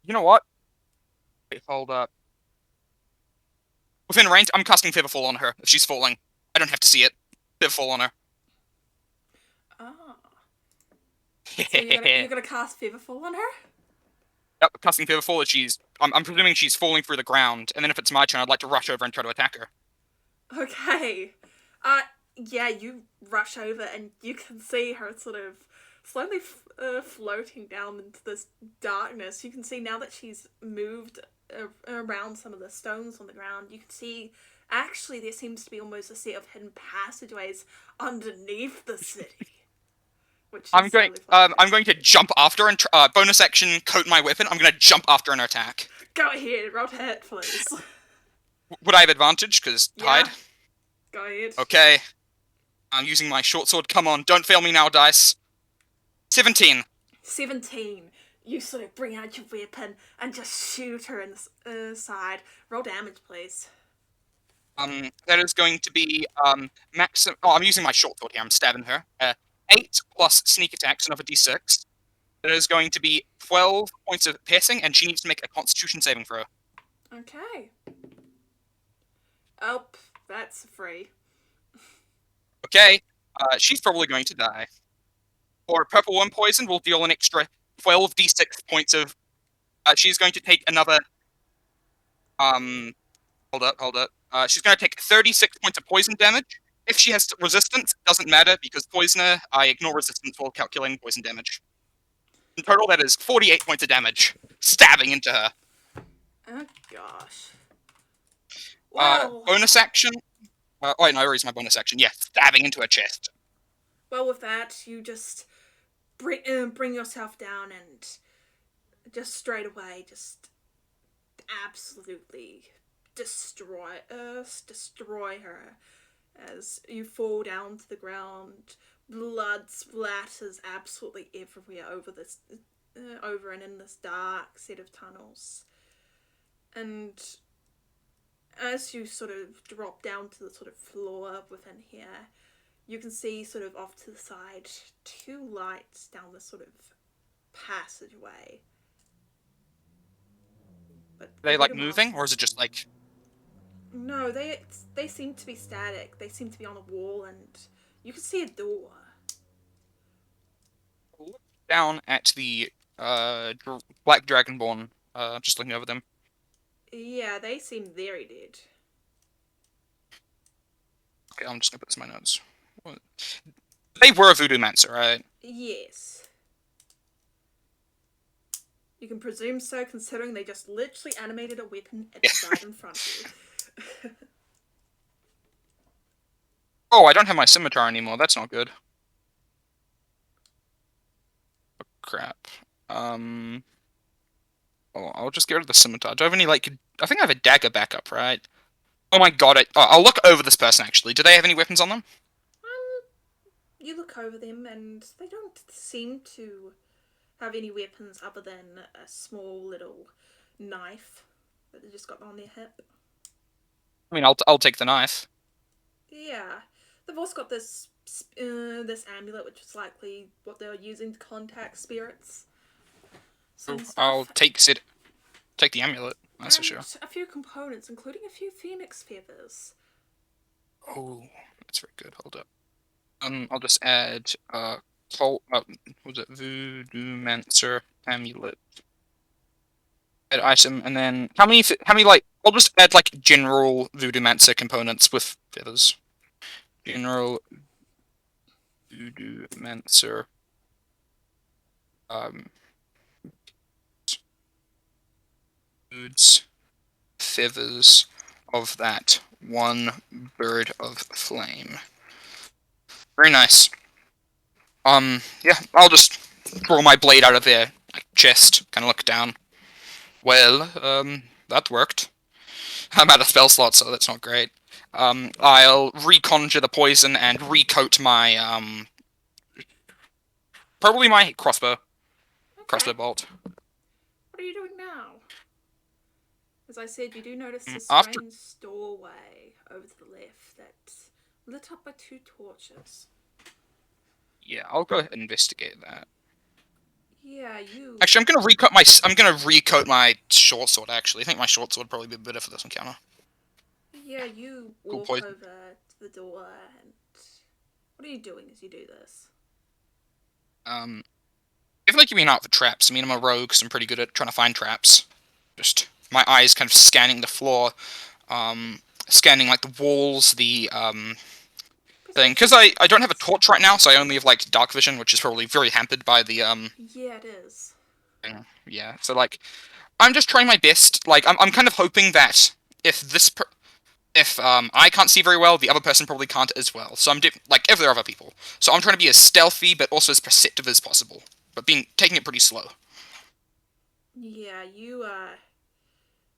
You know what? Wait, hold up. Within range, I'm casting Featherfall on her. If she's falling, I don't have to see it. Featherfall on her. Ah. So you're gonna cast Featherfall on her? Yep, casting Featherfall. I'm presuming she's falling through the ground, and then if it's my turn, I'd like to rush over and try to attack her. Okay. Yeah, you rush over and you can see her sort of slowly floating down into this darkness. You can see now that she's moved around some of the stones on the ground, you can see actually there seems to be almost a set of hidden passageways underneath the city. Which I'm going to jump after her and bonus action coat my weapon. I'm going to jump after an attack. Go ahead, roll to hit, please. Would I have advantage? Because Yeah. tied? Go ahead. Okay. I'm using my short sword. Come on, don't fail me now, dice. 17. 17. You sort of bring out your weapon and just shoot her in the side. Roll damage, please. That is going to be maximum. Oh, I'm using my short sword here. I'm stabbing her. 8 plus sneak attack, so another d6. That is going to be 12 points of piercing, and she needs to make a Constitution saving throw. Okay. Oh, that's free. Okay. She's probably going to die. Or purple one poison will deal an extra 12 d6 points of. She's going to take another. Hold up. She's going to take 36 points of poison damage. If she has resistance, it doesn't matter because poisoner, I ignore resistance while calculating poison damage. In total, that is 48 points of damage, stabbing into her. Oh gosh. Well, Bonus action. Wait, no, I raised my bonus action. Yeah, stabbing into her chest. well, with that, you just bring yourself down and just straight away, just absolutely destroy her as you fall down to the ground. Blood splatters absolutely everywhere over and in this dark set of tunnels. And as you sort of drop down to the sort of floor within here, you can see sort of off to the side 2 lights down this sort of passageway. But Are they like moving, or is it just like? No, they seem to be static. They seem to be on a wall, and you can see a door. Look down at the Black Dragonborn. Just looking over them. Yeah, they seem very dead. Okay, I'm just gonna put this in my notes. What? They were a voodoo mancer, right? Yes. You can presume so, considering they just literally animated a weapon right in front of you. Oh, I don't have my scimitar anymore. That's not good. Oh, crap. Oh, I'll just get rid of the scimitar. Do I have any, like... I think I have a dagger backup, right? Oh my god, I'll look over this person, actually. Do they have any weapons on them? You look over them, and they don't seem to have any weapons other than a small little knife that they just got on their hip. I mean, I'll take the knife. Yeah, they've also got this amulet, which is likely what they were using to contact spirits. I'll take the amulet, that's for sure. A few components, including a few phoenix feathers. Oh, that's very good. Hold up. I'll just add was it Voodoo Mancer amulet? Add item, and then how many like? I'll just add like general Voodoo Mancer components with feathers. General Voodoo Mancer. Foods, feathers of that one bird of flame. Very nice. Yeah, I'll just draw my blade out of their chest, kind of look down. Well, that worked. I'm out of spell slots, so that's not great. I'll reconjure the poison and recoat my, probably my crossbow. Okay. Crossbow bolt. What are you doing now? As I said, you do notice this After- strange doorway over to the left that's lit up by 2 torches. Yeah, I'll go ahead and investigate that. Yeah, you... Actually, I'm gonna recoat my short sword, actually. I think my short sword would probably be better for this encounter. Yeah, you walk over to the door and... What are you doing as you do this? definitely keeping an eye out for traps. I mean, I'm a rogue, so I'm pretty good at trying to find traps. Just my eyes kind of scanning the floor, scanning like the walls, the thing. Because I don't have a torch right now, so I only have like dark vision, which is probably very hampered by the Yeah, it is. thing. Yeah. So like, I'm just trying my best. Like, I'm kind of hoping that if I can't see very well, the other person probably can't as well. So I'm like if there are other people. So I'm trying to be as stealthy but also as perceptive as possible, but taking it pretty slow. Yeah, you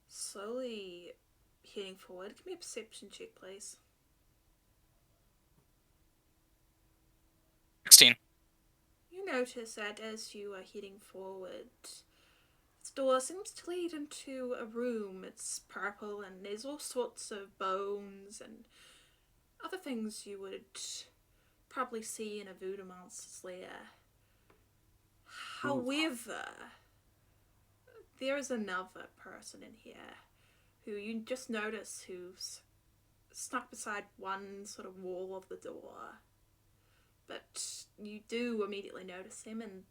slowly heading forward. Give me a perception check, please. 16. You notice that as you are heading forward, this door seems to lead into a room. It's purple and there's all sorts of bones and other things you would probably see in a voodoo monster's lair. However, there is another person in here who you just notice who's stuck beside one sort of wall of the door. But you do immediately notice him, and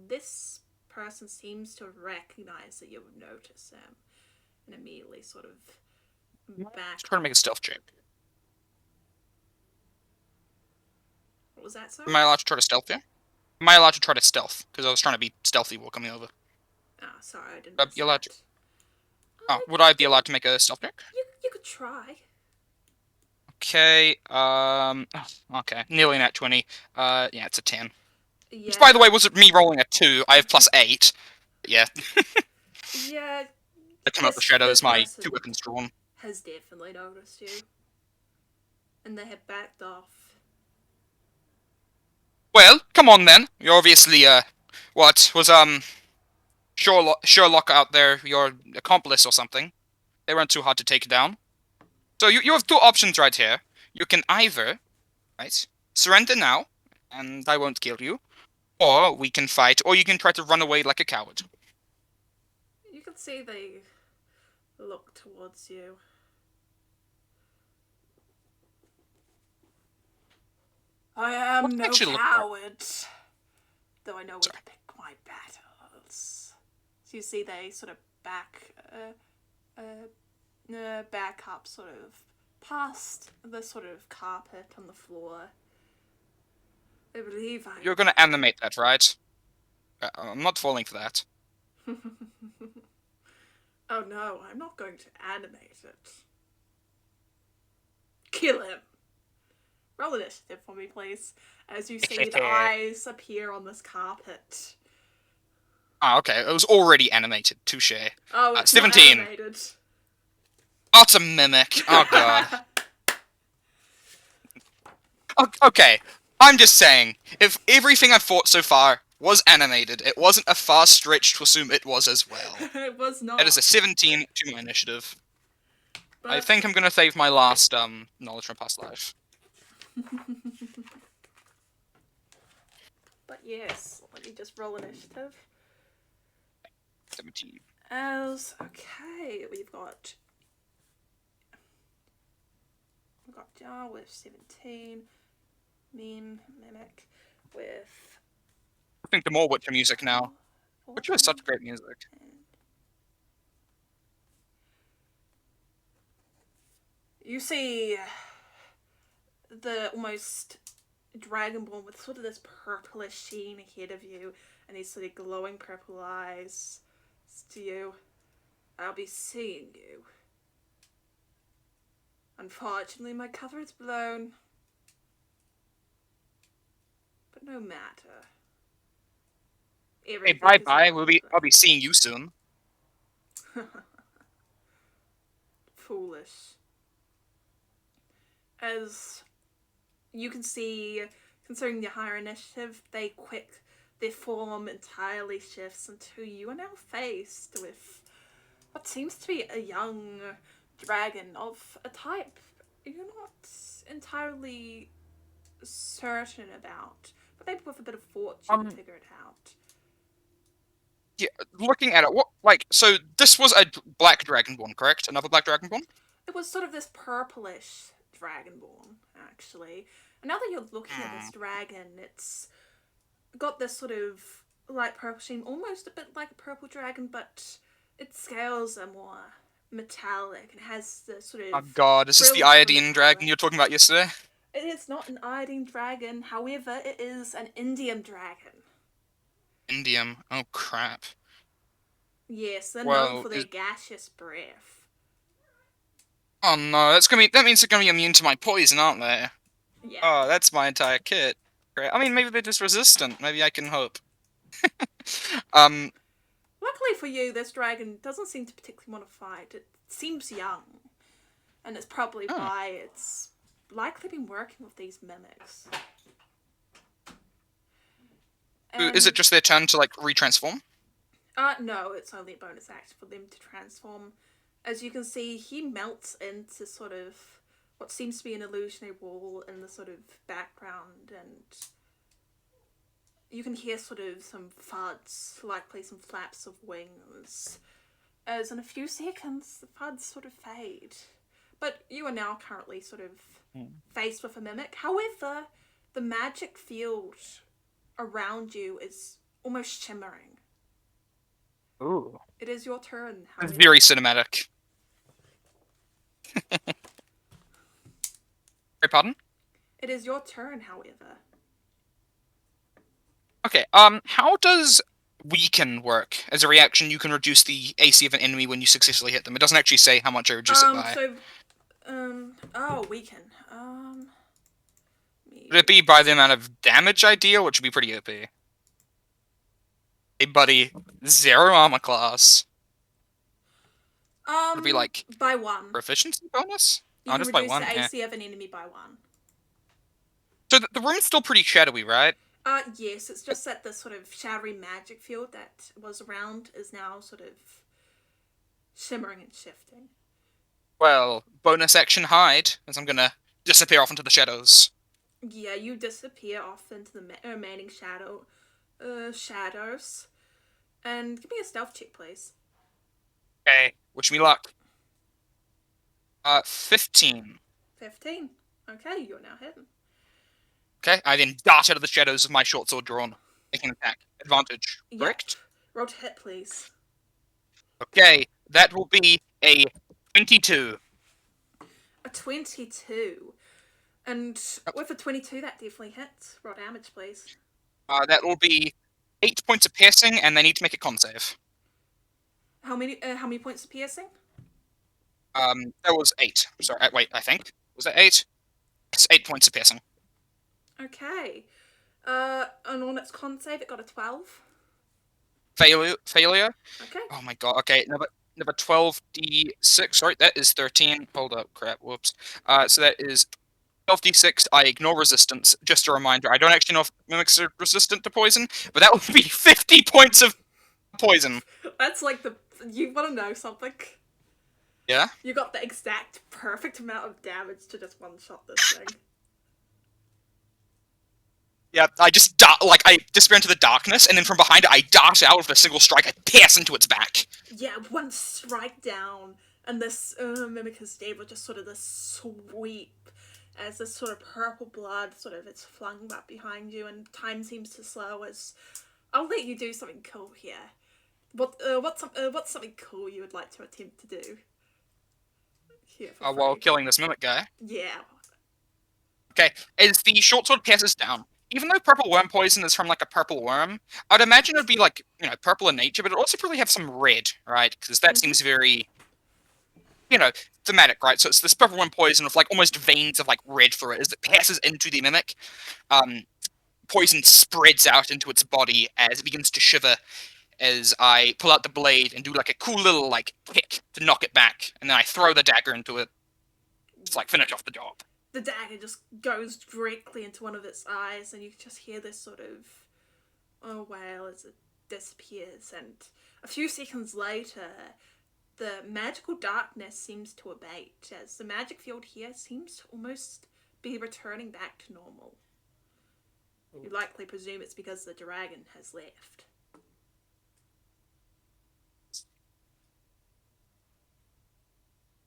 this person seems to recognize that you would notice him and immediately sort of back. Trying to make a stealth check. What was that, sir? Am I allowed to try to stealth you? Am I allowed to try to stealth? Because I was trying to be stealthy while coming over. Ah, sorry, I didn't miss You're allowed that. to. Oh, would I be allowed to make a stealth check? You could try. Okay, okay, nearly nat 20. Yeah, it's a 10. Yeah. Which, by the way, wasn't me rolling a 2. I have +8. Yeah. Yeah. I come out the shadows, this my person 2 weapons drawn. has definitely noticed you. And they have backed off. Well, come on then. You're obviously, what, was, Sherlock out there, your accomplice or something. They weren't too hard to take down. So you have 2 options right here. You can either, right, surrender now, and I won't kill you, or we can fight, or you can try to run away like a coward. You can see they look towards you. I am What do they no actually look coward, though I know where to pick my battles. So you see they sort of back up sort of past the sort of carpet on the floor. I believe I... You're gonna animate that, right? I'm not falling for that. Oh no, I'm not going to animate it. Kill him! Roll initiative for me, please. As you see the eyes appear on this carpet. Ah, okay. It was already animated. Touche. Oh, it's 17. not animated. Oh, it's a mimic. Oh, God. Okay. I'm just saying, if everything I've fought so far was animated, it wasn't a far stretch to assume it was as well. It was not. It is a 17 to my initiative. But... I think I'm gonna save my last, knowledge from past life. But yes, let me just roll initiative. 17. Okay, we've got Jar with 17, Mimic with... I think the more Witcher music now. Witcher has such great music. You see the almost dragonborn with sort of this purplish sheen ahead of you and these sort of glowing purple eyes to you. I'll be seeing you. Unfortunately, my cover is blown. But no matter. Hey, bye-bye. I'll be seeing you soon. Foolish. As you can see, considering the higher initiative, their form entirely shifts into you are now faced with what seems to be a young dragon of a type you're not entirely certain about, but maybe with a bit of fortune to figure it out. Yeah, looking at it, so this was a black dragonborn, correct? Another black dragonborn? It was sort of this purplish dragonborn, actually. And now that you're looking at this dragon, it's got this sort of light purple sheen, almost a bit like a purple dragon, but its scales are more metallic and has the sort Oh of god, is this the frills that are iodine dragon you were metallic. talking about yesterday? It is not an iodine dragon, however, it is an Indian dragon. Indium. Oh crap. Yes, they're known Well, for their gaseous breath. oh no, that means they're gonna be immune to my poison, aren't they? Yeah. Oh, that's my entire kit. Great. I mean, maybe they're just resistant. Maybe I can hope. um, Luckily for you, this dragon doesn't seem to particularly want to fight. It seems young, and it's probably oh. why it's likely been working with these mimics. Is it just their turn to like retransform? No, it's only a bonus action for them to transform. As you can see, he melts into sort of what seems to be an illusionary wall in the sort of background, and you can hear sort of some thuds, likely some flaps of wings. As in a few seconds, the thuds sort of fade. But you are now currently sort of faced with a mimic. However, the magic field around you is almost shimmering. Ooh. It is your turn. It's very cinematic. Pardon? It is your turn, however. Okay, how does weaken work? As a reaction, you can reduce the AC of an enemy when you successfully hit them. It doesn't actually say how much I reduce it by. Weaken. Would it be by the amount of damage I deal, which would be pretty OP? Hey, buddy, 0 armor class. Would it be like by 1. proficiency bonus? You can Just by reduce 1, the yeah. AC of an enemy by 1. So the room's still pretty shadowy, right? Yes, it's just that the sort of shadowy magic field that was around is now sort of shimmering and shifting. Well, bonus action hide, as I'm gonna disappear off into the shadows. Yeah, you disappear off into the remaining shadows. And give me a stealth check, please. Okay, wish me luck. 15. 15. Okay, you're now hidden. Okay, I then dart out of the shadows with my short sword drawn. Making an attack. Advantage, correct? Yep. Roll to hit, please. Okay, that will be a 22. A 22. And with a 22, that definitely hits. Roll damage, please. That will be 8 points of piercing, and they need to make a con save. How many points of piercing? That was 8. Sorry, wait, I think. Was that 8? It's 8 points of piercing. Okay. And on its con save, it got a 12. Failure? Okay. Oh my god, okay, another 12d6. Sorry, that is 13. Hold up, crap, whoops. So that is 12d6. I ignore resistance. Just a reminder, I don't actually know if mimics are resistant to poison, but that would be 50 points of poison. That's like you want to know something? Yeah? You got the exact perfect amount of damage to just one-shot this thing. Yeah, I disappear into the darkness, and then from behind it, I dart out with a single strike. I pierce into its back. Yeah, one strike down, and this mimic is able just sort of this sweep as this sort of purple blood sort of is flung back behind you, and time seems to slow as I'll let you do something cool here. What's something cool you would like to attempt to do? Here for While free. killing this mimic guy. Yeah. Okay, as the short sword passes down, even though purple worm poison is from like a purple worm, I'd imagine it'd be like, purple in nature, but it'd also probably have some red, right? Because that seems very, thematic, right? So it's this purple worm poison with like almost veins of like red through it. As it passes into the mimic, poison spreads out into its body as it begins to shiver as I pull out the blade and do like a cool little like kick to knock it back, and then I throw the dagger into it to like finish off the job. The dagger just goes directly into one of its eyes, and you just hear this sort of wail as it disappears. And a few seconds later, the magical darkness seems to abate, as the magic field here seems to almost be returning back to normal. You likely presume it's because the dragon has left.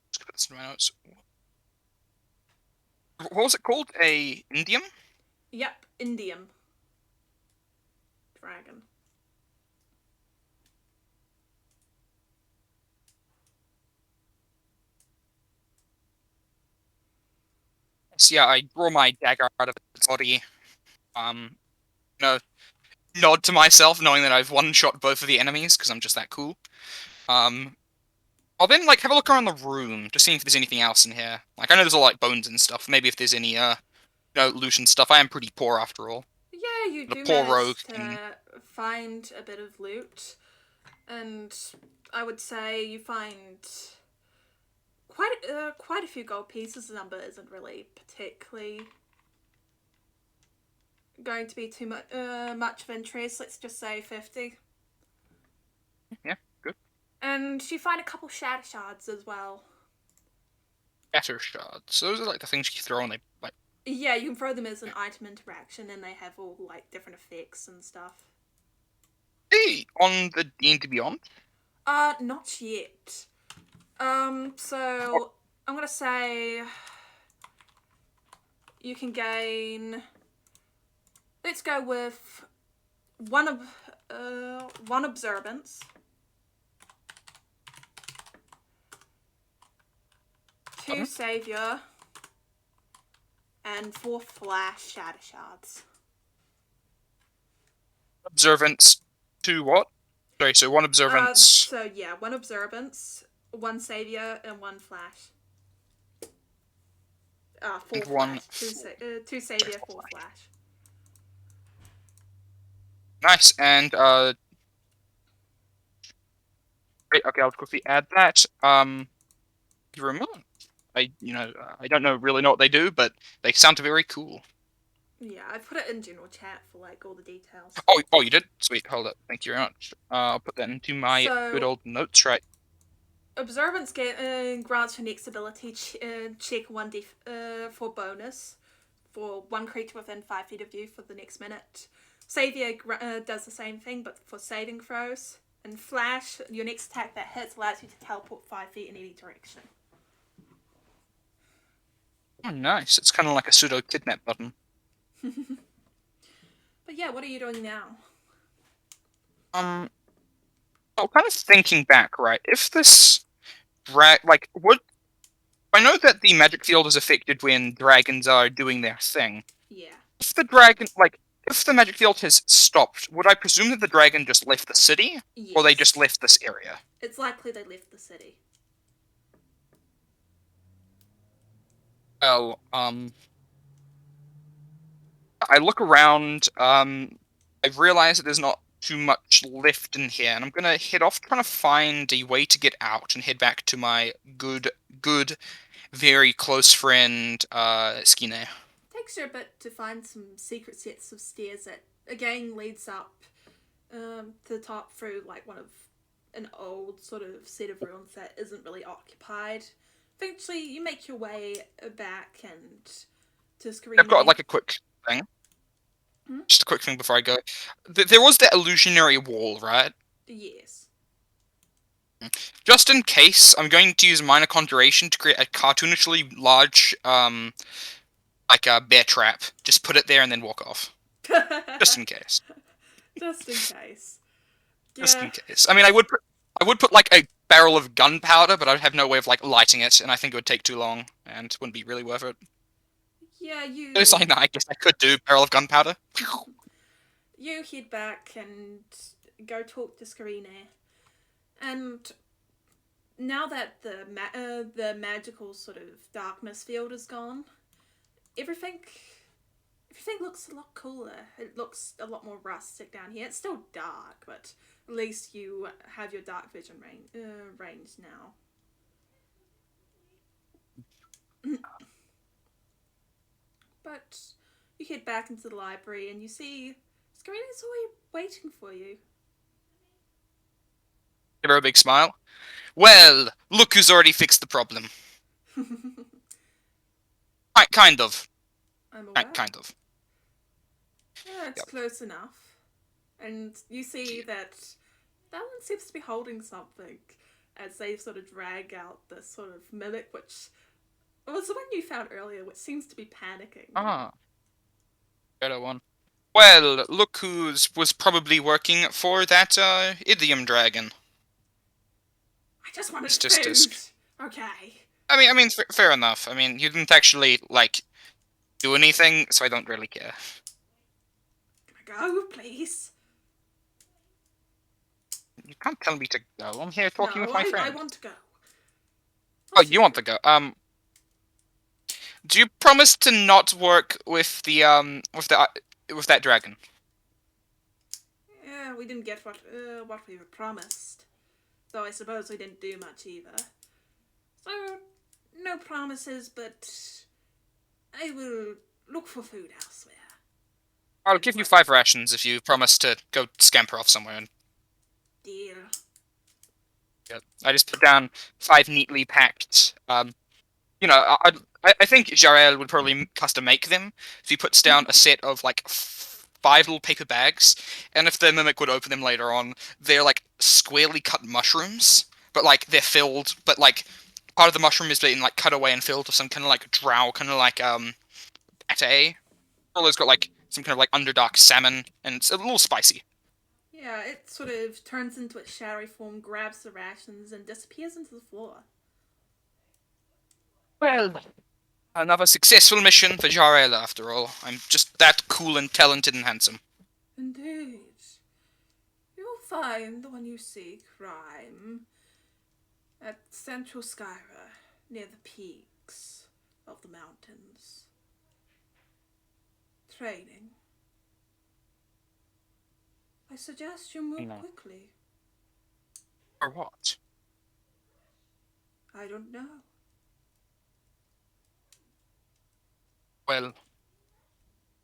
Let's put this in my notes. What was it called? A Indium? Yep, Indium. Dragon. observance, yeah, I draw my dagger out of its body. Nod to myself, knowing that I've one-shot both of the enemies, because I'm just that cool. I'll then, like, have a look around the room, just seeing if there's anything else in here. Like, I know there's all, like, bones and stuff. Maybe if there's any, loot and stuff. I am pretty poor, after all. Yeah, you The do poor rogue manage to find a bit of loot, and I would say you find quite a few gold pieces. The number isn't really particularly going to be too much of interest. Let's just say 50. Yeah, good. And you find a couple shatter shards as well. Shatter shards. So those are, like, the things you throw and they, like... Yeah, you can throw them as an item interaction, and they have all, like, different effects and stuff. Hey, on the D&D Beyond? Not yet. So I'm gonna say you can gain. Let's go with one observance, 2 savior, and 4 flash shatter shards. Observance to what? Sorry, so 1 observance... So yeah, 1 observance, 1 savior, and 1 flash. 4 And 1 flash. 2 savior, 4 flash. Nice, and, great, okay, I'll quickly add that. Thank you very much. I don't really know what they do, but they sound very cool. Yeah, I put it in general chat for, like, all the details. Oh, you did? Sweet, hold up. Thank you very much. I'll put that into my good old notes, right? Observance grants your next ability check 1d for bonus for 1 creature within 5 feet of you for the next minute. Savior does the same thing, but for saving throws. And Flash, your next attack that hits allows you to teleport 5 feet in any direction. Oh, nice. It's kind of like a pseudo kidnap button. But yeah, what are you doing now? Kind of thinking back, right? If this would I know that the magic field is affected when dragons are doing their thing. Yeah. If the magic field has stopped, would I presume that the dragon just left the city? Yes. Or they just left this area? It's likely they left the city. Well, I look around, I realize that there's not too much left in here, and I'm gonna head off trying to find a way to get out and head back to my good, very close friend, Skine. Takes you a bit to find some secret sets of stairs that again leads up to the top through like an old sort of set of rooms that isn't really occupied. Eventually, you make your way back and to Skyra. I've got like a quick thing. Just a quick thing before I go. There was that illusionary wall, right? Yes. Just in case, I'm going to use minor conjuration to create a cartoonishly large, like a bear trap. Just put it there and then walk off. Just in case. Just in case. Yeah. Just in case. I mean, I would put like a barrel of gunpowder, but I'd have no way of like lighting it, and I think it would take too long, and it wouldn't be really worth it. Yeah, It's like, I guess I could do barrel of gunpowder. You head back and go talk to Skyra. And now that the magical sort of darkness field is gone, everything looks a lot cooler. It looks a lot more rustic down here. It's still dark, but at least you have your dark vision range now. But you head back into the library and you see Skyra's already waiting for you. Give her a big smile. Well, look who's already fixed the problem. Kind of. I'm aware. Kind of. Yeah, it's close enough. And you see that one seems to be holding something as they sort of drag out this sort of mimic, which was the one you found earlier, which seems to be panicking. Ah. Better one. Well, look who's was probably working for that, idiom dragon. I just wanted It's just food. Okay. I mean, fair enough. I mean, you didn't actually, like, do anything, so I don't really care. Can I go, please? You can't tell me to go. I'm here talking with my friend. I want to go. Oh, you want to go? Do you promise to not work with the with that dragon? Yeah, we didn't get what we were promised. Though I suppose we didn't do much either. So, no promises, but I will look for food elsewhere. I'll give you 5 rations if you promise to go scamper off somewhere. And Deal. yeah, I just put down 5 neatly packed. You know, I think Jarel would probably custom make them. So he puts down a set of like 5 little paper bags, and if the mimic would open them later on, they're like squarely cut mushrooms, but like they're filled. But like part of the mushroom is being like cut away and filled with some kind of like drow, kind of like pate. Or it's got like some kind of like underdark salmon, and it's a little spicy. Yeah, it sort of turns into its shadowy form, grabs the rations, and disappears into the floor. Well, another successful mission for Jarel after all. I'm just that cool and talented and handsome. Indeed. You'll find the one you seek, Rhyme, at central Skyra, near the peaks of the mountains. Training. I suggest you move quickly. Or what? I don't know. Well,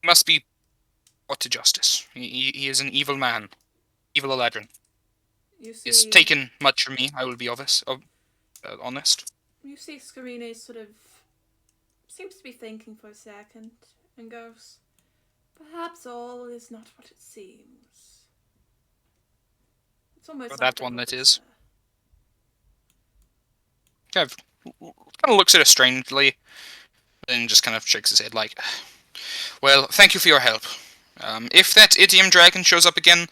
he must be brought to justice. He is an evil man. Evil Eladrin. You see, He's taken much from me, I will be honest. You see Scarine sort of seems to be thinking for a second and goes, perhaps all is not what it seems. It's almost Well, like that one the that is. whisper. Kind of looks at her strangely, and just kind of shakes his head like, well, thank you for your help. If that idiom dragon shows up again,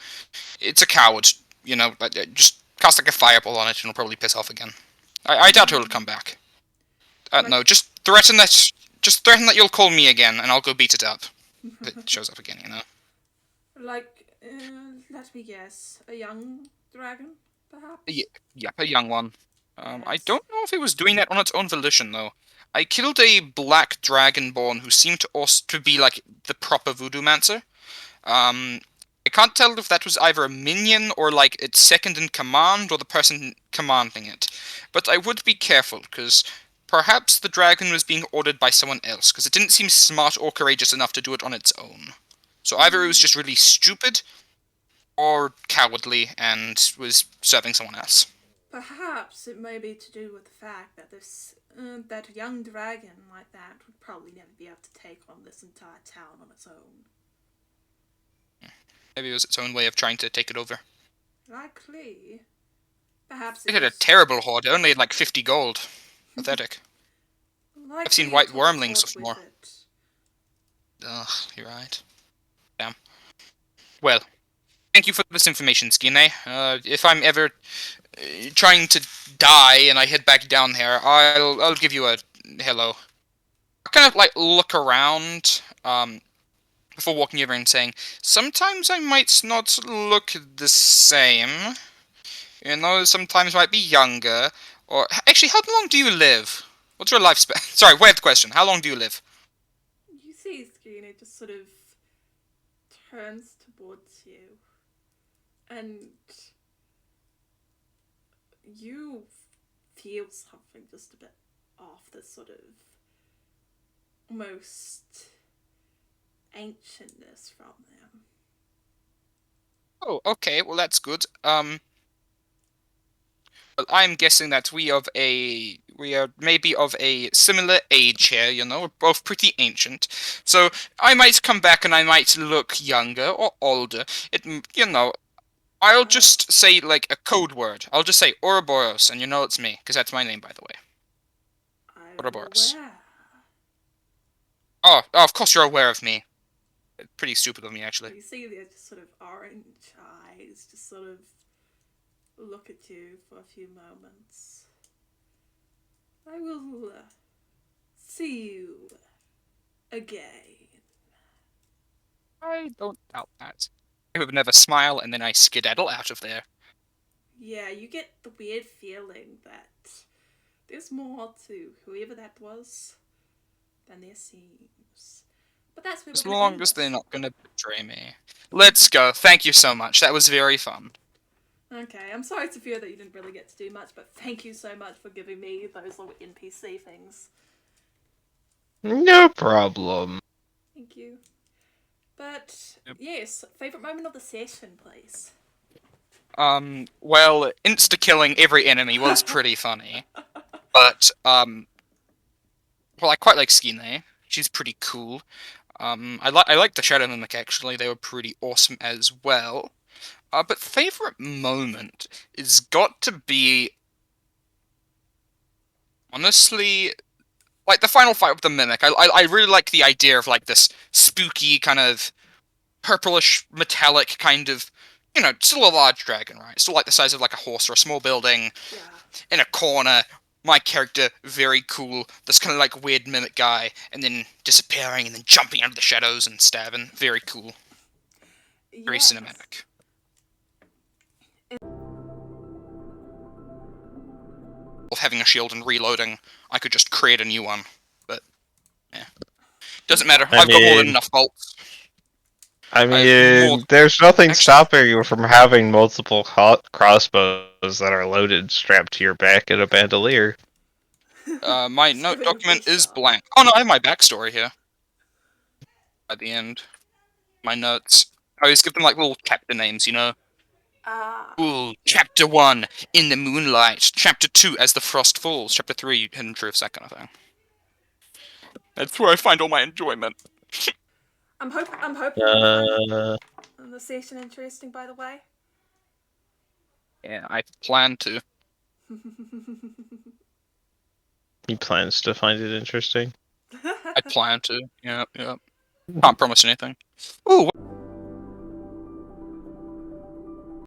it's a coward. You know, just cast like a fireball on it and it'll probably piss off again. I doubt it'll come back. No, just threaten that you'll call me again and I'll go beat it up. If it shows up again, you know. Like, let me guess, a young dragon, perhaps? Yep, a young one. Yes. I don't know if it was doing that on its own volition, though. I killed a black dragonborn who seemed to also to be like the proper voodoo mancer. I can't tell if that was either a minion or like its second in command or the person commanding it. But I would be careful, because perhaps the dragon was being ordered by someone else, because it didn't seem smart or courageous enough to do it on its own. So either it was just really stupid, or cowardly and was serving someone else. Perhaps it may be to do with the fact that that young dragon like that would probably never be able to take on this entire town on its own. Maybe it was its own way of trying to take it over. Likely. Perhaps It had a terrible horde. It only had like 50 gold. Pathetic. I've seen white wormlings before. Ugh, you're right. Damn. Well, thank you for this information, Skine. If I'm ever trying to die and I head back down there, I'll give you a hello. I kind of like look around before walking over and saying, sometimes I might not look the same. You know, sometimes I might be younger. Or actually, how long do you live? What's your lifespan? Sorry, way of the question. How long do you live? You see Scarina just sort of turns towards you. And you feel something just a bit off, this sort of almost ancientness from them. Oh, okay. Well, that's good. Well, I'm guessing that we are maybe of a similar age here. You know, we're both pretty ancient. So I might come back and I might look younger or older. You know, I'll just say like a code word. I'll just say Ouroboros, and you know it's me, because that's my name, by the way. Ouroboros. Oh, of course you're aware of me. Pretty stupid of me, actually. You see their just sort of orange eyes just sort of look at you for a few moments. I will see you again. I don't doubt that. I would never smile and then I skedaddle out of there. Yeah, you get the weird feeling that there's more to whoever that was than there seems. But that's where As we're going to long end as they're this. not gonna betray me. Let's go. Thank you so much. That was very fun. Okay, I'm sorry to fear that you didn't really get to do much, but thank you so much for giving me those little NPC things. No problem. Thank you. But, Yep. yes, favourite moment of the session, please. Well, insta-killing every enemy was pretty funny. But, well, I quite like Skine. She's pretty cool. I like the Shadow Mimic, actually. They were pretty awesome as well. But favorite moment is got to be, honestly, like the final fight with the Mimic. I really like the idea of like this spooky kind of purplish metallic kind of, still a large dragon, right? Still like the size of like a horse or a small building Yeah. in a corner. My character, very cool. This kind of like weird mimic guy, and then disappearing and then jumping out of the shadows and stabbing. Very cool. Very Yes. cinematic. Of having a shield and reloading, I could just create a new one. But, yeah. Doesn't matter. I've got more than enough bolts. I I have more- mean, there's nothing Actually- stopping you from having multiple crossbows that are loaded, strapped to your back in a bandolier. My Just note give it a document big is shot. blank. Oh no, I have my backstory here. At the end. My notes. I always give them like little chapter names, Ooh, Chapter 1, In the Moonlight. Chapter 2, As the Frost Falls. Chapter 3, Hidden Truths, that kind of thing. That's where I find all my enjoyment. I'm hoping you Uh, find the session interesting, by the way. Yeah, I plan to. he plans to find it interesting. I plan to. Yeah. Can't promise anything. Ooh,